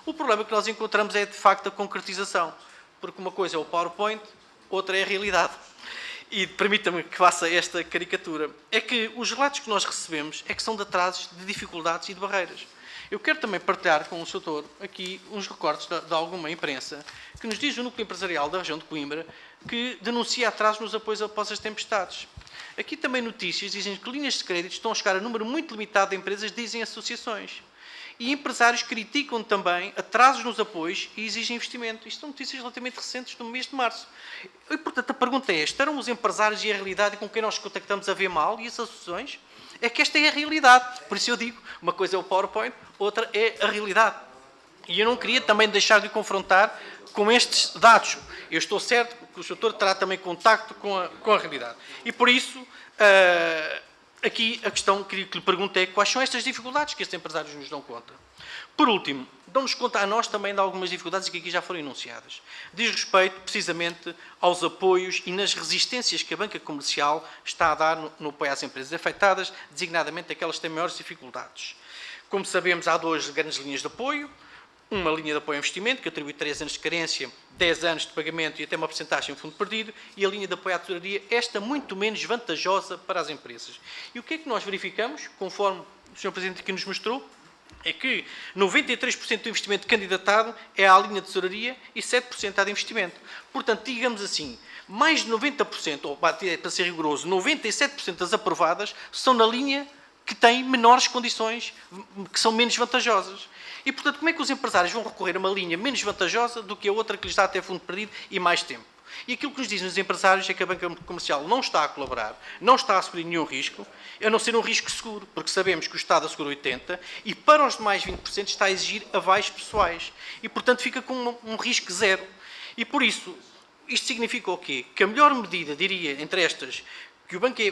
O problema que nós encontramos é, de facto, a concretização, porque uma coisa é o PowerPoint, outra é a realidade. e permita-me que faça esta caricatura, é que os relatos que nós recebemos é que são de atrasos, de dificuldades e de barreiras. Eu quero também partilhar com o Sr. aqui uns recortes de alguma imprensa que nos diz o núcleo empresarial da região de Coimbra que denuncia atrasos nos apoios após as tempestades. Aqui também notícias dizem que linhas de crédito estão a chegar a número muito limitado de empresas, dizem associações. E empresários criticam também atrasos nos apoios e exigem investimento. Isto são notícias relativamente recentes do mês de março. E, portanto, a pergunta é esta: estarão os empresários e a realidade com quem nós contactamos a ver mal e as associações? É que esta é a realidade. Por isso eu digo, uma coisa é o PowerPoint, outra é a realidade. E eu não queria também deixar de confrontar com estes dados. Eu estou certo que o Sr. terá também contacto com a realidade. E por isso, aqui a questão que lhe pergunto é quais são estas dificuldades que estes empresários nos dão conta. Por último, dão-nos conta a nós também de algumas dificuldades que aqui já foram enunciadas. Diz respeito, precisamente, aos apoios e nas resistências que a banca comercial está a dar no apoio às empresas afetadas, designadamente aquelas que têm maiores dificuldades. Como sabemos, há 2 grandes linhas de apoio. Uma linha de apoio ao investimento, que atribui 3 anos de carência, 10 anos de pagamento e até uma porcentagem em fundo perdido, e a linha de apoio à tesouraria, esta muito menos vantajosa para as empresas. E o que é que nós verificamos, conforme o Sr. Presidente aqui nos mostrou, é que 93% do investimento candidatado é à linha de tesouraria e 7% à de investimento. Portanto, digamos assim, mais de 90%, ou para ser rigoroso, 97% das aprovadas são na linha que tem menores condições, que são menos vantajosas. E, portanto, como é que os empresários vão recorrer a uma linha menos vantajosa do que a outra que lhes dá até fundo perdido e mais tempo? E aquilo que nos dizem os empresários é que a banca comercial não está a colaborar, não está a assumir nenhum risco, a não ser um risco seguro, porque sabemos que o Estado assegura 80% e para os demais 20% está a exigir avais pessoais. E, portanto, fica com um risco zero. E, por isso, isto significa o quê? Que a melhor medida, diria, entre estas, que o Banco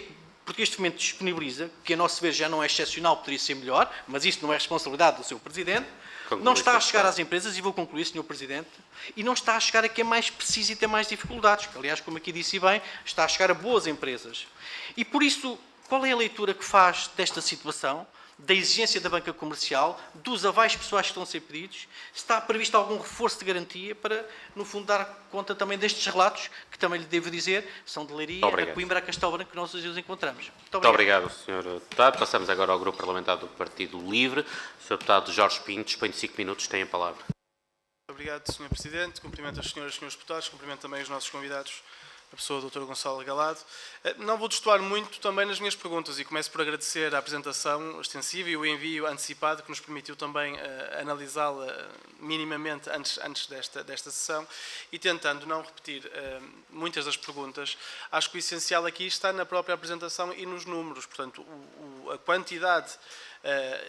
Português de Fomento disponibiliza, que a nosso ver já não é excepcional, poderia ser melhor, mas isso não é responsabilidade do Sr. Presidente, não está a chegar às empresas, e vou concluir, Sr. Presidente, e não está a chegar a quem é mais preciso e tem mais dificuldades, que, aliás, como aqui disse bem, está a chegar a boas empresas. E, por isso, qual é a leitura que faz desta situação, da exigência da banca comercial, dos avais pessoais que estão a ser pedidos? Está previsto algum reforço de garantia para, no fundo, dar conta também destes relatos, que também lhe devo dizer, são de Leiria, a Coimbra, a Castelo Branco, que nós hoje os encontramos. Muito obrigado, Sr. Deputado. Passamos agora ao Grupo Parlamentar do Partido Livre. O Sr. Deputado Jorge Pinto, dispõe de 5 minutos, tem a palavra. Obrigado, Sr. Presidente. Cumprimento as senhoras e senhores deputados, cumprimento também os nossos convidados, a pessoa do Dr. Gonçalo Regalado. Não vou destoar muito também nas minhas perguntas e começo por agradecer a apresentação extensiva e o envio antecipado que nos permitiu também analisá-la minimamente antes desta sessão e tentando não repetir muitas das perguntas. Acho que o essencial aqui está na própria apresentação e nos números, portanto, a quantidade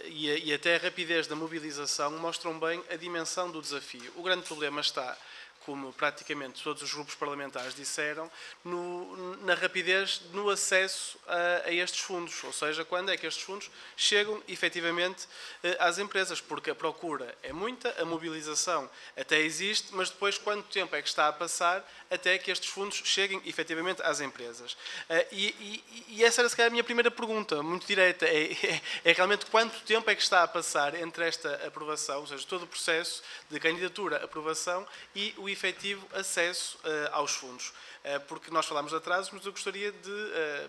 e até a rapidez da mobilização mostram bem a dimensão do desafio. O grande problema está, como praticamente todos os grupos parlamentares disseram, na rapidez no acesso a estes fundos, ou seja, quando é que estes fundos chegam efetivamente às empresas, porque a procura é muita, a mobilização até existe, mas depois quanto tempo é que está a passar até que estes fundos cheguem efetivamente às empresas? E essa era se calhar a minha primeira pergunta, muito direta, é realmente quanto tempo é que está a passar entre esta aprovação, ou seja, todo o processo de candidatura, aprovação e o efetivo acesso aos fundos. Porque nós falámos de atrasos, mas eu gostaria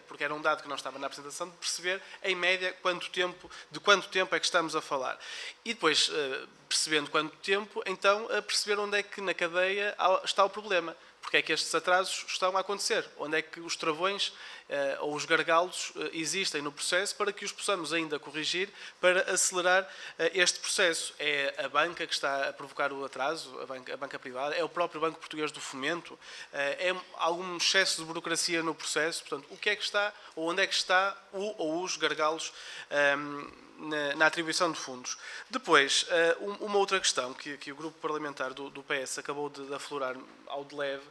porque era um dado que não estava na apresentação, de perceber, em média, de quanto tempo é que estamos a falar. E depois, percebendo quanto tempo, então, perceber onde é que na cadeia está o problema. Porque é que estes atrasos estão a acontecer? Onde é que os travões ou os gargalos existem no processo para que os possamos ainda corrigir para acelerar este processo? É a banca que está a provocar o atraso, a banca privada? É o próprio Banco Português do Fomento? É algum excesso de burocracia no processo? Portanto, o que é que está, ou onde é que está ou os gargalos na atribuição de fundos? Depois, uma outra questão que o grupo parlamentar do PS acabou de aflorar ao de leve,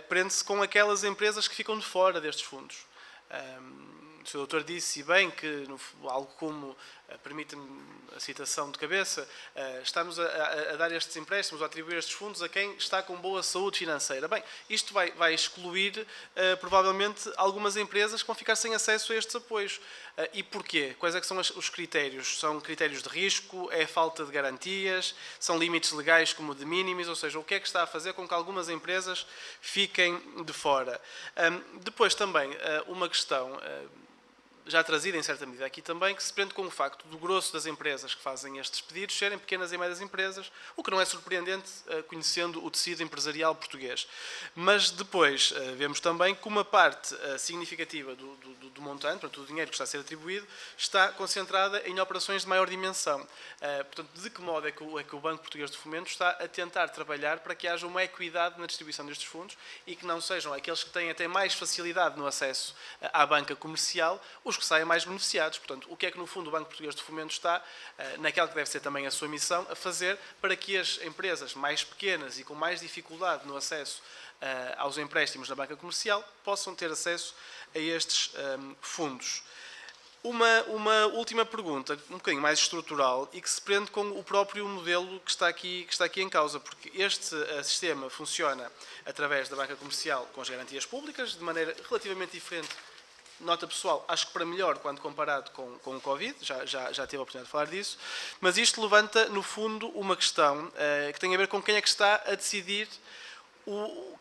prende-se com aquelas empresas que ficam de fora destes fundos. O Sr. Doutor disse bem que algo como permite-me a citação de cabeça, estamos a dar estes empréstimos, a atribuir estes fundos a quem está com boa saúde financeira. Bem, isto vai excluir, provavelmente, algumas empresas que vão ficar sem acesso a estes apoios. E porquê? Quais é que são os critérios? São critérios de risco? É falta de garantias? São limites legais como de minimis? Ou seja, o que é que está a fazer com que algumas empresas fiquem de fora? Depois também, uma questão já trazida em certa medida aqui também, que se prende com o facto do grosso das empresas que fazem estes pedidos serem pequenas e médias empresas, o que não é surpreendente conhecendo o tecido empresarial português. Mas depois vemos também que uma parte significativa do montante, portanto, do dinheiro que está a ser atribuído, está concentrada em operações de maior dimensão. Portanto, de que modo é que o Banco Português de Fomento está a tentar trabalhar para que haja uma equidade na distribuição destes fundos e que não sejam aqueles que têm até mais facilidade no acesso à banca comercial os que saem mais beneficiados. Portanto, o que é que no fundo o Banco Português de Fomento está, naquela que deve ser também a sua missão, a fazer para que as empresas mais pequenas e com mais dificuldade no acesso aos empréstimos na banca comercial possam ter acesso a estes fundos. Uma última pergunta, um bocadinho mais estrutural e que se prende com o próprio modelo que está aqui em causa, porque este sistema funciona através da banca comercial com as garantias públicas, de maneira relativamente diferente. Nota pessoal, acho que para melhor quando comparado com o Covid, já tive a oportunidade de falar disso, mas isto levanta, no fundo, uma questão que tem a ver com quem é que está a decidir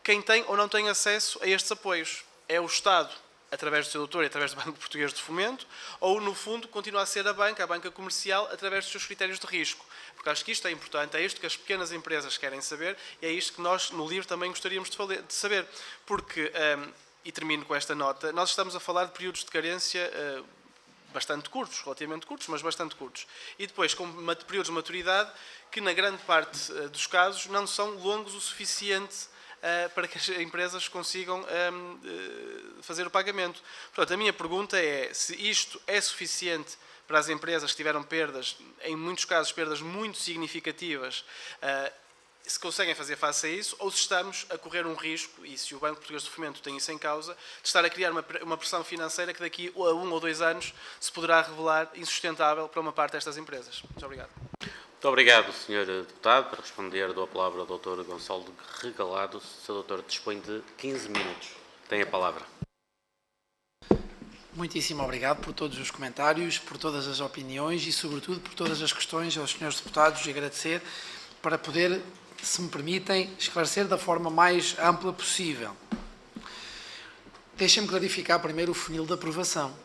quem tem ou não tem acesso a estes apoios. É o Estado, através do seu doutor e através do Banco Português de Fomento, ou, no fundo, continua a ser a banca comercial, através dos seus critérios de risco. Porque acho que isto é importante, é isto que as pequenas empresas querem saber e é isto que nós, no LIVRE, também gostaríamos de saber. Porque... E termino com esta nota, nós estamos a falar de períodos de carência bastante curtos, relativamente curtos, mas bastante curtos. E depois com períodos de maturidade que, na grande parte dos casos, não são longos o suficiente para que as empresas consigam fazer o pagamento. Portanto, a minha pergunta é se isto é suficiente para as empresas que tiveram perdas, em muitos casos perdas muito significativas, se conseguem fazer face a isso, ou se estamos a correr um risco, e se o Banco Português de Fomento tem isso em causa, de estar a criar uma pressão financeira que daqui a 1 ou 2 anos se poderá revelar insustentável para uma parte destas empresas. Muito obrigado. Muito obrigado, Sr. Deputado. Para responder, dou a palavra ao Dr. Gonçalo Regalado. O Sr. Doutor dispõe de 15 minutos. Tem a palavra. Muitíssimo obrigado por todos os comentários, por todas as opiniões e, sobretudo, por todas as questões aos senhores deputados e agradecer para poder, se me permitem, esclarecer da forma mais ampla possível. Deixem-me clarificar primeiro o funil de aprovação.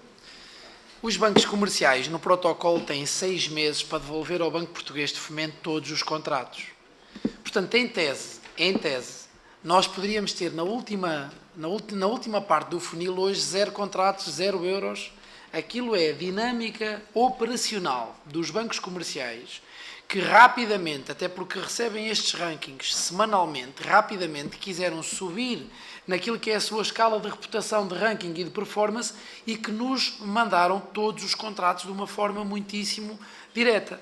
Os bancos comerciais no protocolo têm 6 meses para devolver ao Banco Português de Fomento todos os contratos. Portanto, em tese, nós poderíamos ter na última parte do funil hoje 0 contratos, 0 euros. Aquilo é a dinâmica operacional dos bancos comerciais que rapidamente, até porque recebem estes rankings semanalmente, rapidamente quiseram subir naquilo que é a sua escala de reputação, de ranking e de performance e que nos mandaram todos os contratos de uma forma muitíssimo direta.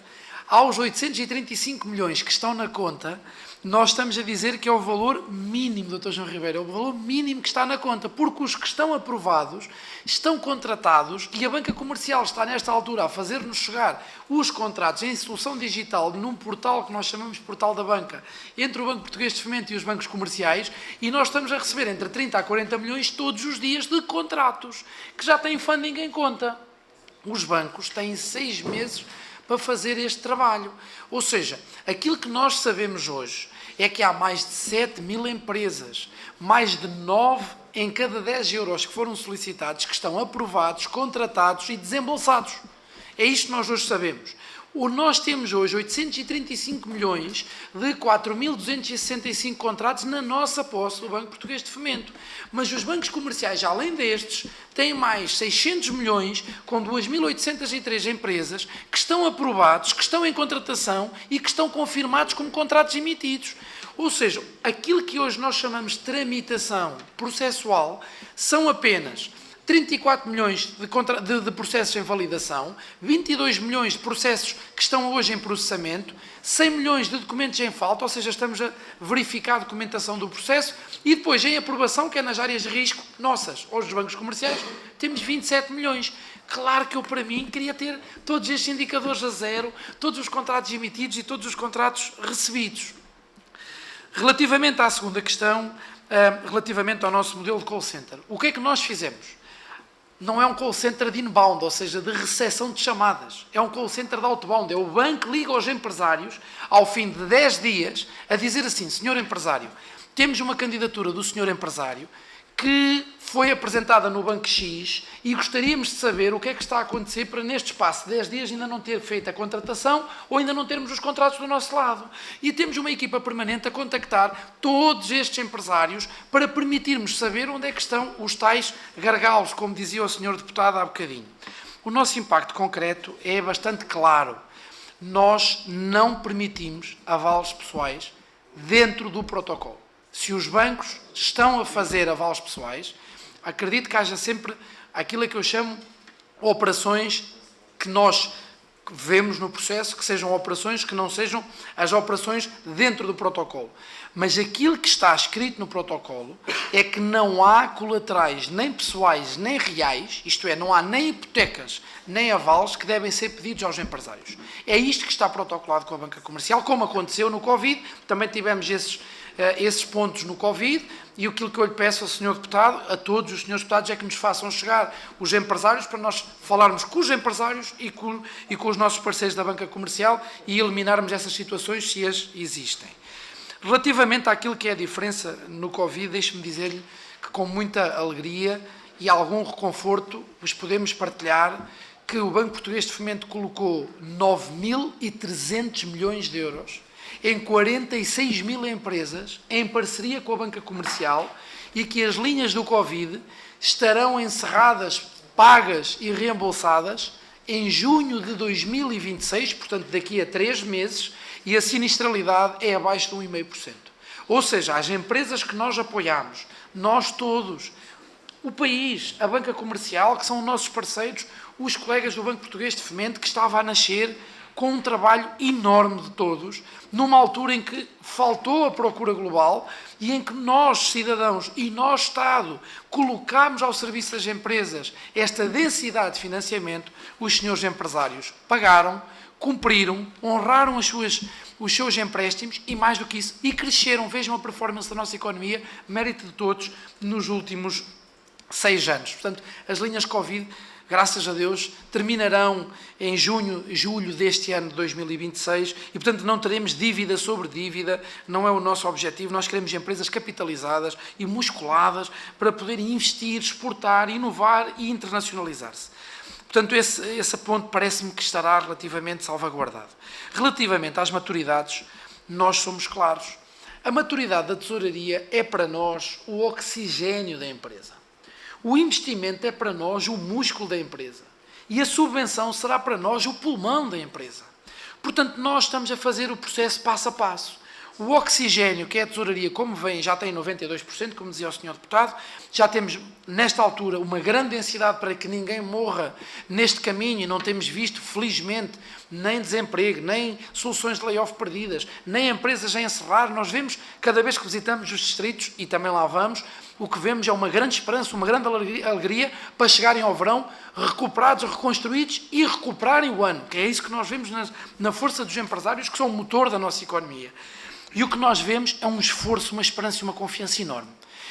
Aos 835 milhões que estão na conta, nós estamos a dizer que é o valor mínimo, Dr. João Ribeiro, é o valor mínimo que está na conta, porque os que estão aprovados estão contratados e a banca comercial está nesta altura a fazer-nos chegar os contratos em solução digital num portal que nós chamamos de Portal da Banca, entre o Banco Português de Fomento e os bancos comerciais, e nós estamos a receber entre 30 a 40 milhões todos os dias de contratos, que já têm funding em conta. Os bancos têm 6 meses para fazer este trabalho. Ou seja, aquilo que nós sabemos hoje é que há mais de 7 mil empresas, mais de 9 em cada 10 euros que foram solicitados, que estão aprovados, contratados e desembolsados. É isto que nós hoje sabemos. Nós temos hoje 835 milhões de 4.265 contratos na nossa posse do Banco Português de Fomento. Mas os bancos comerciais, além destes, têm mais 600 milhões com 2.803 empresas que estão aprovados, que estão em contratação e que estão confirmados como contratos emitidos. Ou seja, aquilo que hoje nós chamamos de tramitação processual são apenas 34 milhões de processos em validação, 22 milhões de processos que estão hoje em processamento, 100 milhões de documentos em falta, ou seja, estamos a verificar a documentação do processo, e depois em aprovação, que é nas áreas de risco nossas, ou dos bancos comerciais, temos 27 milhões. Claro que eu, para mim, queria ter todos estes indicadores a zero, todos os contratos emitidos e todos os contratos recebidos. Relativamente à segunda questão, relativamente ao nosso modelo de call center, o que é que nós fizemos? Não é um call center de inbound, ou seja, de recepção de chamadas. É um call center de outbound. É o banco que liga aos empresários, ao fim de 10 dias, a dizer assim: senhor empresário, temos uma candidatura do senhor empresário que foi apresentada no Banco X e gostaríamos de saber o que é que está a acontecer para, neste espaço de 10 dias, ainda não ter feito a contratação ou ainda não termos os contratos do nosso lado. E temos uma equipa permanente a contactar todos estes empresários para permitirmos saber onde é que estão os tais gargalos, como dizia o senhor deputado há bocadinho. O nosso impacto concreto é bastante claro. Nós não permitimos avalos pessoais dentro do protocolo. Se os bancos estão a fazer avalos pessoais, acredito que haja sempre aquilo que eu chamo operações que nós vemos no processo, que sejam operações que não sejam as operações dentro do protocolo. Mas aquilo que está escrito no protocolo é que não há colaterais nem pessoais nem reais, isto é, não há nem hipotecas nem avales que devem ser pedidos aos empresários. É isto que está protocolado com a banca comercial, como aconteceu no Covid, também tivemos esses pontos no Covid, e aquilo que eu lhe peço ao Sr. Deputado, a todos os senhores deputados, é que nos façam chegar os empresários para nós falarmos com os empresários e com os nossos parceiros da banca comercial e eliminarmos essas situações se as existem. Relativamente àquilo que é a diferença no Covid, deixe-me dizer-lhe que com muita alegria e algum reconforto vos podemos partilhar que o Banco Português de Fomento colocou 9.300 milhões de euros em 46 mil empresas, em parceria com a banca comercial, e que as linhas do Covid estarão encerradas, pagas e reembolsadas em junho de 2026, portanto daqui a 3 meses, e a sinistralidade é abaixo de 1,5%. Ou seja, as empresas que nós apoiamos, nós todos, o país, a banca comercial, que são nossos parceiros, os colegas do Banco Português de Fomento, que estava a nascer com um trabalho enorme de todos, numa altura em que faltou a procura global e em que nós, cidadãos, e nós, Estado, colocámos ao serviço das empresas esta densidade de financiamento, os senhores empresários pagaram, cumpriram, honraram os seus empréstimos e, mais do que isso, e cresceram. Vejam a performance da nossa economia, mérito de todos, nos últimos 6 anos. Portanto, as linhas Covid, graças a Deus, terminarão em julho deste ano de 2026 e, portanto, não teremos dívida sobre dívida, não é o nosso objetivo. Nós queremos empresas capitalizadas e musculadas para poderem investir, exportar, inovar e internacionalizar-se. Portanto, esse ponto parece-me que estará relativamente salvaguardado. Relativamente às maturidades, nós somos claros. A maturidade da tesouraria é para nós o oxigênio da empresa. O investimento é para nós o músculo da empresa. E a subvenção será para nós o pulmão da empresa. Portanto, nós estamos a fazer o processo passo a passo. O oxigênio, que é a tesouraria, como vem, já tem 92%, como dizia o Sr. Deputado. Já temos, nesta altura, uma grande densidade para que ninguém morra neste caminho e não temos visto, felizmente, nem desemprego, nem soluções de layoff perdidas, nem empresas a encerrar. Nós vemos, cada vez que visitamos os distritos, e também lá vamos, o que vemos é uma grande esperança, uma grande alegria para chegarem ao verão recuperados, reconstruídos e recuperarem o ano, que é isso que nós vemos na força dos empresários, que são o motor da nossa economia. E o que nós vemos é um esforço, uma esperança e uma confiança enorme.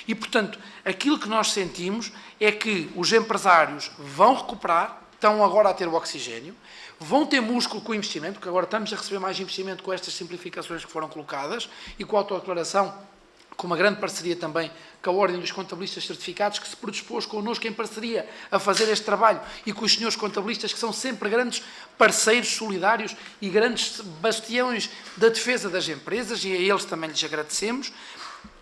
E, portanto, aquilo que nós sentimos é que os empresários vão recuperar, estão agora a ter o oxigênio, vão ter músculo com o investimento, porque agora estamos a receber mais investimento com estas simplificações que foram colocadas e com a autodeclaração, com uma grande parceria também com a Ordem dos Contabilistas Certificados, que se predispôs connosco em parceria a fazer este trabalho, e com os senhores contabilistas, que são sempre grandes parceiros solidários e grandes bastiões da defesa das empresas, e a eles também lhes agradecemos.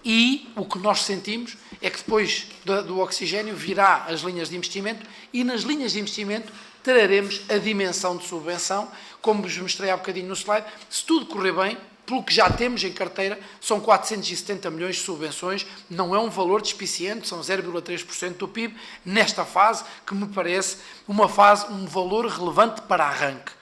E o que nós sentimos é que depois do oxigênio virá as linhas de investimento, e nas linhas de investimento traremos a dimensão de subvenção, como vos mostrei há bocadinho no slide. Se tudo correr bem, pelo que já temos em carteira, são 470 milhões de subvenções, não é um valor despiciente, são 0,3% do PIB, nesta fase, que me parece um valor relevante para arranque.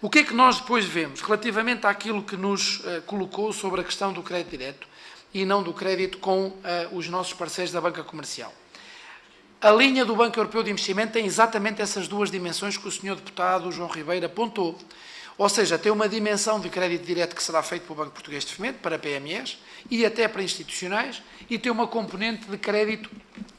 O que é que nós depois vemos? Relativamente àquilo que nos colocou sobre a questão do crédito direto e não do crédito com os nossos parceiros da banca comercial. A linha do Banco Europeu de Investimento tem exatamente essas duas dimensões que o Sr. Deputado João Ribeiro apontou. Ou seja, tem uma dimensão de crédito direto que será feito pelo Banco Português de Fomento, para PMEs e até para institucionais, e tem uma componente de crédito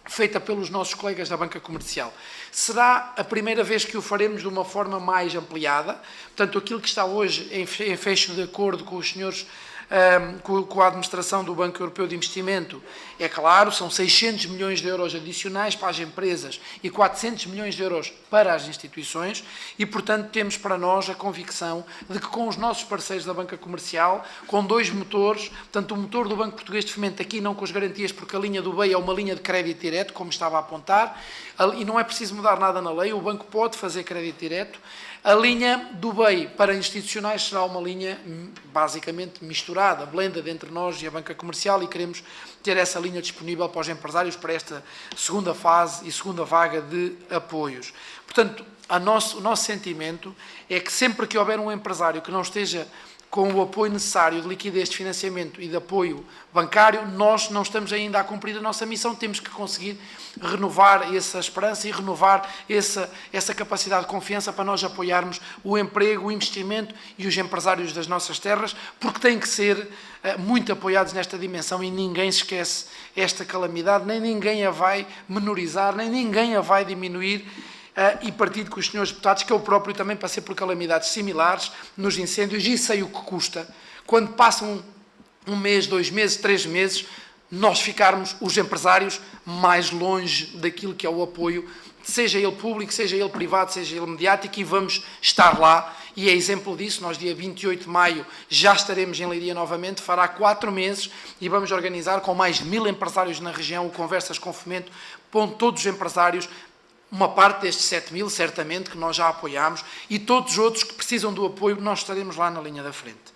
feita pelos nossos colegas da banca comercial. Será a primeira vez que o faremos de uma forma mais ampliada, portanto, aquilo que está hoje em fecho de acordo com os senhores, com a administração do Banco Europeu de Investimento, é claro, são 600 milhões de euros adicionais para as empresas e 400 milhões de euros para as instituições e, portanto, temos para nós a convicção de que com os nossos parceiros da banca comercial, com dois motores, portanto, o motor do Banco Português de Fomento, aqui não com as garantias, porque a linha do BEI é uma linha de crédito direto, como estava a apontar, e não é preciso mudar nada na lei, o banco pode fazer crédito direto. A linha do BEI para institucionais será uma linha basicamente misturada, blended entre nós e a banca comercial, e queremos ter essa linha disponível para os empresários para esta segunda fase e segunda vaga de apoios. Portanto, o nosso sentimento é que sempre que houver um empresário que não esteja com o apoio necessário de liquidez de financiamento e de apoio bancário, nós não estamos ainda a cumprir a nossa missão, temos que conseguir renovar essa esperança e renovar essa capacidade de confiança para nós apoiarmos o emprego, o investimento e os empresários das nossas terras, porque têm que ser muito apoiados nesta dimensão e ninguém se esquece esta calamidade, nem ninguém a vai menorizar, nem ninguém a vai diminuir, e partido com os senhores deputados, que eu próprio também passei por calamidades similares nos incêndios e sei o que custa. Quando passam um mês, 2 meses, 3 meses, nós ficarmos, os empresários, mais longe daquilo que é o apoio, seja ele público, seja ele privado, seja ele mediático, e vamos estar lá. E é exemplo disso, nós dia 28 de maio já estaremos em Leiria novamente, fará 4 meses, e vamos organizar com mais de 1000 empresários na região, Conversas com Fomento, pondo todos os empresários, uma parte destes 7.000, certamente, que nós já apoiámos, e todos os outros que precisam do apoio, nós estaremos lá na linha da frente.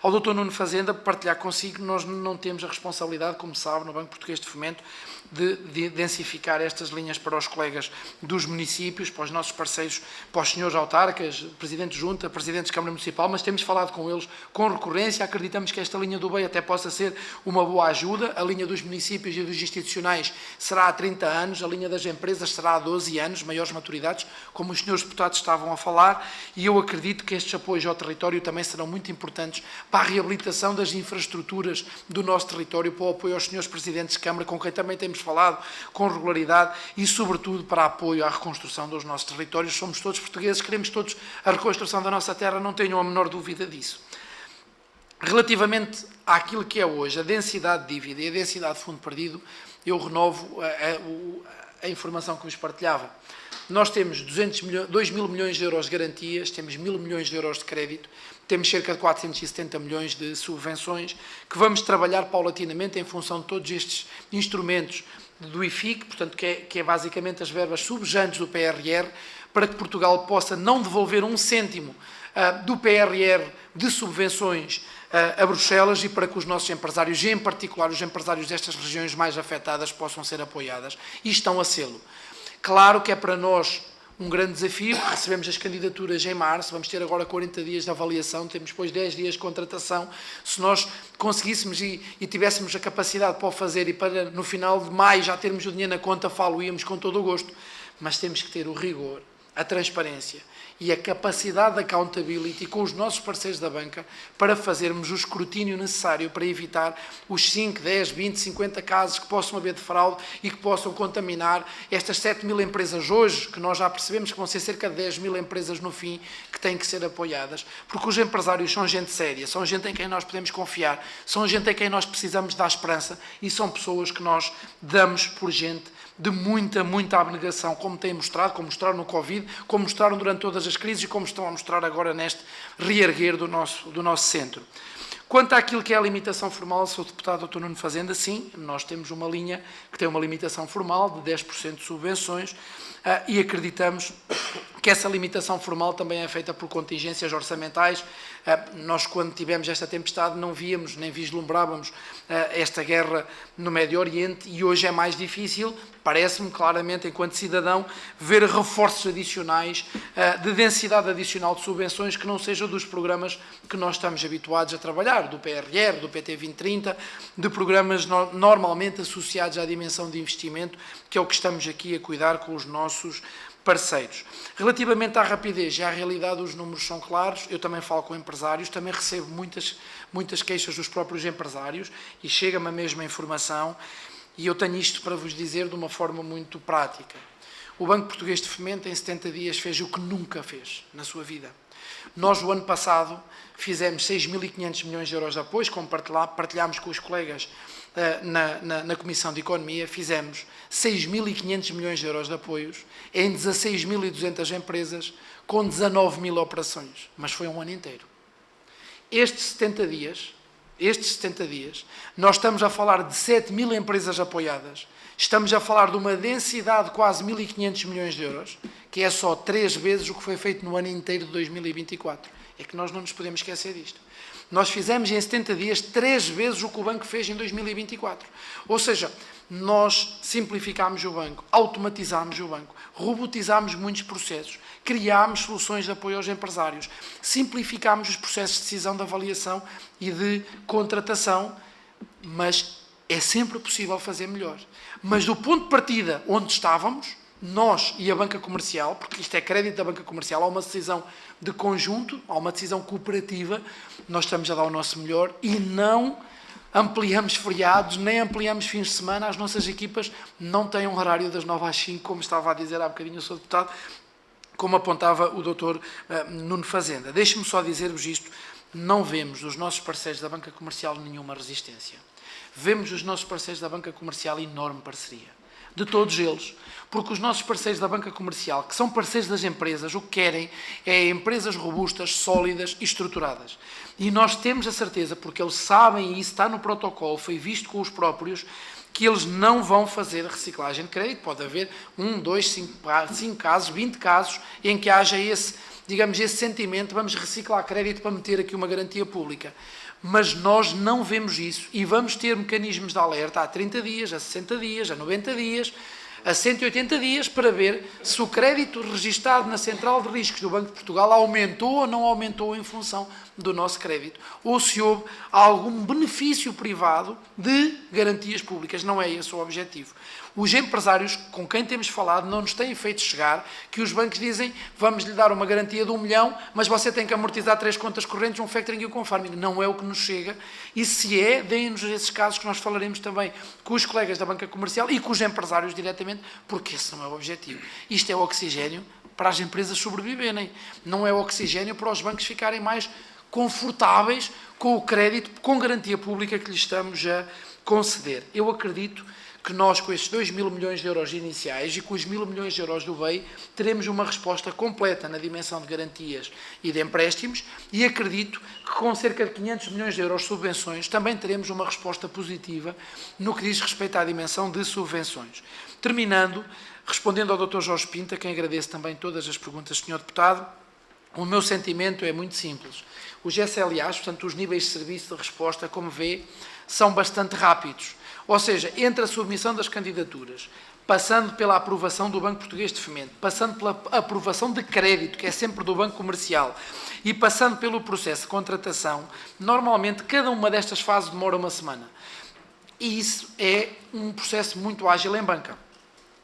Ao Dr. Nuno Fazenda, partilhar consigo, nós não temos a responsabilidade, como sabe, no Banco Português de Fomento, de densificar estas linhas para os colegas dos municípios, para os nossos parceiros, para os senhores autarcas, Presidente de Junta, Presidentes de Câmara Municipal, mas temos falado com eles com recorrência, acreditamos que esta linha do BEI até possa ser uma boa ajuda, a linha dos municípios e dos institucionais será há 30 anos, a linha das empresas será há 12 anos, maiores maturidades, como os senhores deputados estavam a falar, e eu acredito que estes apoios ao território também serão muito importantes para a reabilitação das infraestruturas do nosso território, para o apoio aos senhores Presidentes de Câmara, com quem também temos falado com regularidade, e sobretudo para apoio à reconstrução dos nossos territórios. Somos todos portugueses, queremos todos a reconstrução da nossa terra, não tenham a menor dúvida disso. Relativamente àquilo que é hoje a densidade de dívida e a densidade de fundo perdido, eu renovo a informação que vos partilhava. Nós temos 2.000 milhões de euros de garantias, temos 1.000 milhões de euros de crédito, temos cerca de 470 milhões de subvenções, que vamos trabalhar paulatinamente em função de todos estes instrumentos do IFIC, portanto, que é basicamente as verbas subjantes do PRR, para que Portugal possa não devolver um cêntimo do PRR de subvenções a Bruxelas, e para que os nossos empresários, e em particular os empresários destas regiões mais afetadas, possam ser apoiadas, e estão a sê-lo. Claro que é para nós um grande desafio, recebemos as candidaturas em março, vamos ter agora 40 dias de avaliação, temos depois 10 dias de contratação. Se nós conseguíssemos e tivéssemos a capacidade para o fazer e para no final de maio já termos o dinheiro na conta, falo-íamos com todo o gosto, mas temos que ter o rigor, a transparência e a capacidade de accountability com os nossos parceiros da banca para fazermos o escrutínio necessário para evitar os 5, 10, 20, 50 casos que possam haver de fraude e que possam contaminar estas 7.000 empresas hoje, que nós já percebemos que vão ser cerca de 10.000 empresas no fim, que têm que ser apoiadas, porque os empresários são gente séria, são gente em quem nós podemos confiar, são gente em quem nós precisamos dar esperança, e são pessoas que nós damos por gente de muita, muita abnegação, como têm mostrado, como mostraram no Covid, como mostraram durante todas as crises e como estão a mostrar agora neste reerguer do nosso centro. Quanto àquilo que é a limitação formal, sou deputado Dr. Nuno Fazenda, sim, nós temos uma linha que tem uma limitação formal de 10% de subvenções, e acreditamos que essa limitação formal também é feita por contingências orçamentais. Nós, quando tivemos esta tempestade, não víamos nem vislumbrávamos esta guerra no Médio Oriente, e hoje é mais difícil, parece-me claramente, enquanto cidadão, ver reforços adicionais, de densidade adicional de subvenções que não sejam dos programas que nós estamos habituados a trabalhar, do PRR, do PT 2030, de programas normalmente associados à dimensão de investimento, que é o que estamos aqui a cuidar com os nossos parceiros. Relativamente à rapidez e à realidade, os números são claros. Eu também falo com empresários, também recebo muitas queixas dos próprios empresários e chega-me a mesma informação, e eu tenho isto para vos dizer de uma forma muito prática. O Banco Português de Fomento em 70 dias fez o que nunca fez na sua vida. Nós, o ano passado, fizemos 6.500 milhões de euros de apoios, como partilhámos com os colegas na Comissão de Economia, fizemos 6.500 milhões de euros de apoios em 16.200 empresas, com 19.000 operações, mas foi um ano inteiro. Estes 70 dias, nós estamos a falar de 7.000 empresas apoiadas, estamos a falar de uma densidade de quase 1.500 milhões de euros, que é só 3 vezes o que foi feito no ano inteiro de 2024. É que nós não nos podemos esquecer disto. Nós fizemos em 70 dias 3 vezes o que o banco fez em 2024. Ou seja, nós simplificámos o banco, automatizámos o banco, robotizámos muitos processos, criámos soluções de apoio aos empresários, simplificámos os processos de decisão de avaliação e de contratação, mas é sempre possível fazer melhor. Mas do ponto de partida onde estávamos, nós e a banca comercial, porque isto é crédito da banca comercial, há uma decisão de conjunto, há uma decisão cooperativa, nós estamos a dar o nosso melhor e não ampliamos feriados, nem ampliamos fins de semana. As nossas equipas não têm um horário das 9 às 5, como estava a dizer há bocadinho o Sr. Deputado, como apontava o Dr. Nuno Fazenda. Deixe-me só dizer-vos isto, não vemos dos nossos parceiros da banca comercial nenhuma resistência. Vemos dos nossos parceiros da banca comercial enorme parceria. De todos eles, porque os nossos parceiros da banca comercial, que são parceiros das empresas, o que querem é empresas robustas, sólidas e estruturadas. E nós temos a certeza, porque eles sabem, e isso está no protocolo, foi visto com os próprios, que eles não vão fazer reciclagem de crédito. Pode haver 1, 2, 5 casos, 20 casos, em que haja esse, digamos, esse sentimento, vamos reciclar crédito para meter aqui uma garantia pública. Mas nós não vemos isso e vamos ter mecanismos de alerta há 30 dias, a 60 dias, a 90 dias, a 180 dias, para ver se o crédito registado na Central de Riscos do Banco de Portugal aumentou ou não aumentou em função do nosso crédito, ou se houve algum benefício privado de garantias públicas. Não é esse o objetivo. Os empresários com quem temos falado não nos têm feito chegar que os bancos dizem vamos lhe dar uma garantia de 1 milhão, mas você tem que amortizar 3 contas correntes, um factoring e um confarming. Não é o que nos chega. E se é, deem-nos esses casos, que nós falaremos também com os colegas da banca comercial e com os empresários diretamente, porque esse não é o objetivo. Isto é oxigênio para as empresas sobreviverem. Não é oxigênio para os bancos ficarem mais confortáveis com o crédito, com garantia pública que lhes estamos a conceder. Eu acredito que nós, com estes 2.000 milhões de euros iniciais e com os 1.000 milhões de euros do BEI, teremos uma resposta completa na dimensão de garantias e de empréstimos, e acredito que com cerca de 500 milhões de euros de subvenções também teremos uma resposta positiva no que diz respeito à dimensão de subvenções. Terminando, respondendo ao Dr. Jorge Pinto, a quem agradeço também todas as perguntas, Sr. Deputado, o meu sentimento é muito simples. Os SLAs, portanto, os níveis de serviço de resposta, como vê, são bastante rápidos. Ou seja, entre a submissão das candidaturas, passando pela aprovação do Banco Português de Fomento, passando pela aprovação de crédito, que é sempre do Banco Comercial, e passando pelo processo de contratação, normalmente cada uma destas fases demora 1 semana. E isso é um processo muito ágil em banca.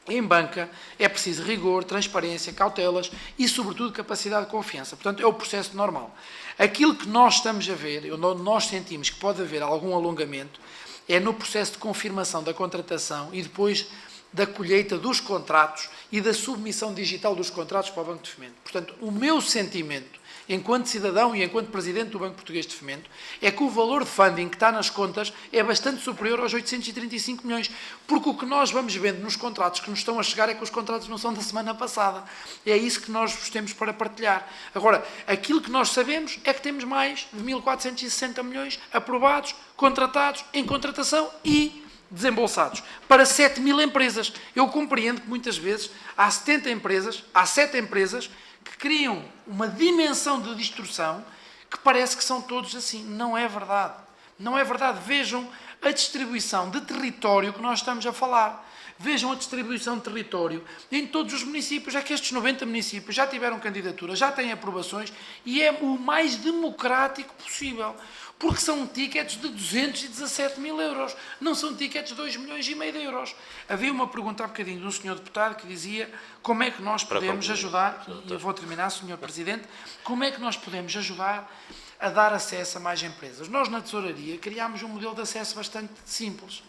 Em banca é preciso rigor, transparência, cautelas e, sobretudo, capacidade de confiança. Portanto, é o processo normal. Aquilo que nós estamos a ver, nós sentimos que pode haver algum alongamento, é no processo de confirmação da contratação e depois da colheita dos contratos e da submissão digital dos contratos para o Banco de Fomento. Portanto, o meu sentimento, enquanto cidadão e enquanto Presidente do Banco Português de Fomento, é que o valor de funding que está nas contas é bastante superior aos 835 milhões, porque o que nós vamos vendo nos contratos que nos estão a chegar é que os contratos não são da semana passada. É isso que nós vos temos para partilhar. Agora, aquilo que nós sabemos é que temos mais de 1.460 milhões aprovados, contratados, em contratação e desembolsados para 7 mil empresas. Eu compreendo que muitas vezes há 70 empresas, há 7 empresas que criam uma dimensão de distorção que parece que são todos assim. Não é verdade. Não é verdade. Vejam a distribuição de território que nós estamos a falar. Vejam a distribuição de território em todos os municípios. É que estes 90 municípios já tiveram candidatura, já têm aprovações e é o mais democrático possível. Porque são tickets de 217 mil euros, não são tickets de 2,5 milhões de euros. Havia uma pergunta há bocadinho de um senhor deputado que dizia como é que nós podemos ajudar, e eu vou terminar, Sr. Presidente, como é que nós podemos ajudar a dar acesso a mais empresas. Nós, na Tesouraria, criámos um modelo de acesso bastante simples.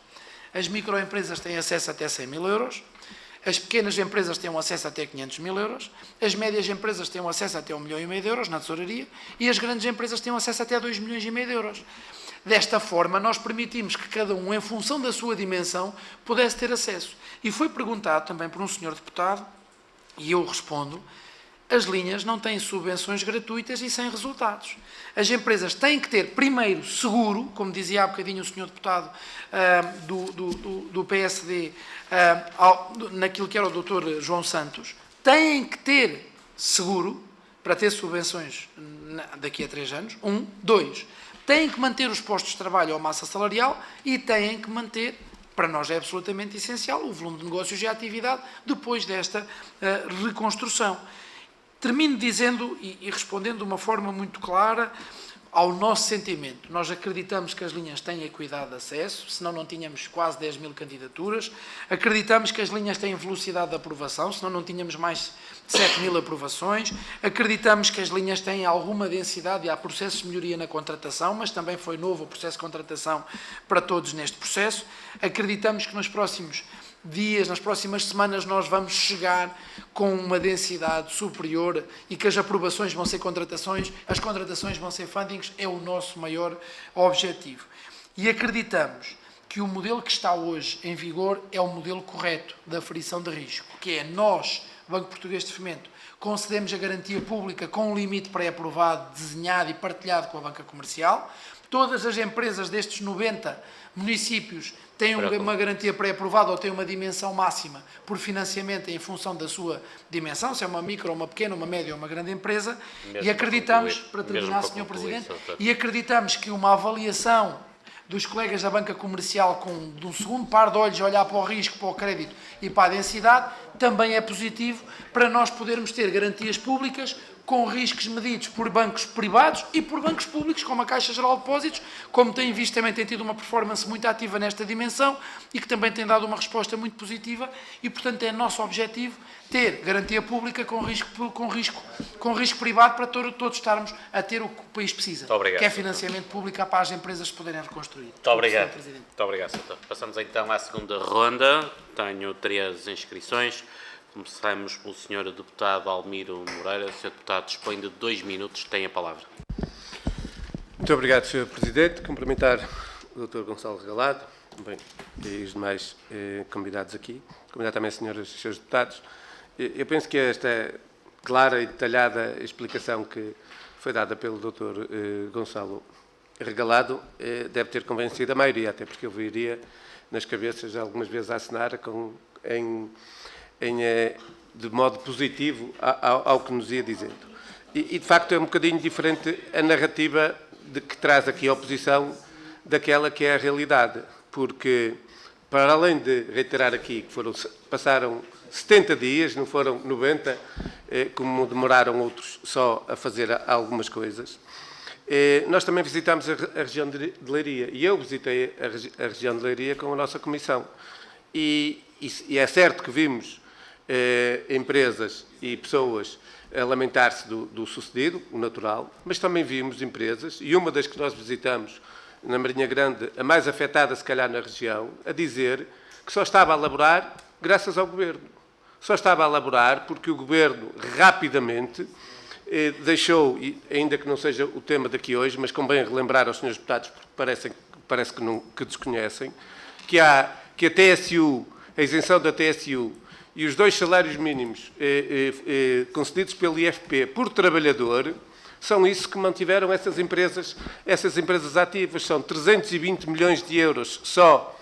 As microempresas têm acesso até 100 mil euros, as pequenas empresas têm um acesso até 500 mil euros, as médias empresas têm um acesso até 1,5 milhão de euros na Tesouraria e as grandes empresas têm um acesso até 2,5 milhões de euros. Desta forma, nós permitimos que cada um, em função da sua dimensão, pudesse ter acesso. E foi perguntado também por um senhor deputado, e eu respondo, as linhas não têm subvenções gratuitas e sem resultados. As empresas têm que ter, primeiro, seguro, como dizia há bocadinho o senhor deputado do PSD, naquilo que era o doutor João Santos, têm que ter seguro para ter subvenções daqui a 3 anos. 1. 2. Têm que manter os postos de trabalho ou massa salarial e têm que manter, para nós é absolutamente essencial, o volume de negócios e a atividade depois desta reconstrução. Termino dizendo e respondendo de uma forma muito clara ao nosso sentimento. Nós acreditamos que as linhas têm equidade de acesso, senão não tínhamos quase 10 mil candidaturas. Acreditamos que as linhas têm velocidade de aprovação, senão não tínhamos mais de 7 mil aprovações. Acreditamos que as linhas têm alguma densidade e há processos de melhoria na contratação, mas também foi novo o processo de contratação para todos neste processo. Acreditamos que nos próximos dias, nas próximas semanas, nós vamos chegar com uma densidade superior e que as aprovações vão ser contratações, as contratações vão ser fundings, é o nosso maior objetivo. E acreditamos que o modelo que está hoje em vigor é o modelo correto da aferição de risco, que é nós, Banco Português de Fomento, concedemos a garantia pública com um limite pré-aprovado, desenhado e partilhado com a banca comercial. Todas as empresas destes 90 municípios têm uma garantia pré-aprovada ou têm uma dimensão máxima por financiamento em função da sua dimensão, se é uma micro, uma pequena, uma média ou uma grande empresa, e acreditamos, para terminar, Sr. Presidente, e acreditamos que uma avaliação dos colegas da banca comercial de um segundo par de olhos a olhar para o risco, para o crédito e para a densidade, também é positivo para nós podermos ter garantias públicas com riscos medidos por bancos privados e por bancos públicos, como a Caixa Geral de Depósitos, como tem visto, também tem tido uma performance muito ativa nesta dimensão e que também tem dado uma resposta muito positiva e, portanto, é nosso objetivo ter garantia pública com risco privado para todos estarmos a ter o que o país precisa, que é financiamento público para as empresas poderem reconstruir. Muito obrigado. Muito obrigado, Sr. Passamos então à segunda ronda. Tenho 3 inscrições. Começamos pelo Sr. Deputado Almiro Moreira. O Sr. Deputado dispõe de 2 minutos, tem a palavra. Muito obrigado, Sr. Presidente. Cumprimentar o Dr. Gonçalo Regalado, também e os demais convidados aqui. Cumprimentar também as senhoras e os seus deputados. Eu penso que esta clara e detalhada explicação que foi dada pelo Dr. Gonçalo Regalado deve ter convencido a maioria, até porque eu viria nas cabeças algumas vezes a assinar de modo positivo ao que nos ia dizendo. E, de facto, é um bocadinho diferente a narrativa que traz aqui a oposição daquela que é a realidade, porque, para além de reiterar aqui que passaram 70 dias, não foram 90, como demoraram outros só a fazer algumas coisas, nós também visitámos a região de Leiria, e eu visitei a região de Leiria com a nossa comissão. E é certo que vimos empresas e pessoas a lamentar-se do sucedido, o natural, mas também vimos empresas, e uma das que nós visitamos na Marinha Grande, a mais afetada se calhar na região, a dizer que só estava a elaborar graças ao Governo. Só estava a elaborar porque o Governo rapidamente deixou, ainda que não seja o tema daqui hoje, mas convém relembrar aos senhores deputados, porque parece que desconhecem, que a TSU, a isenção da TSU e os 2 salários mínimos concedidos pelo IFP por trabalhador, são isso que mantiveram essas empresas ativas. São 320 milhões de euros só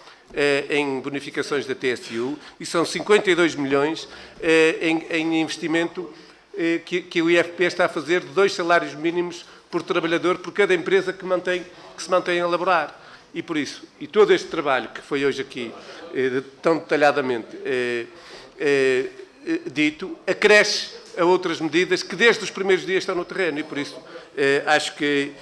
em bonificações da TSU e são 52 milhões em investimento que o IFP está a fazer de 2 salários mínimos por trabalhador por cada empresa que se mantém a elaborar. E por isso, e todo este trabalho que foi hoje aqui tão detalhadamente dito, acresce a outras medidas que desde os primeiros dias estão no terreno e por isso acho que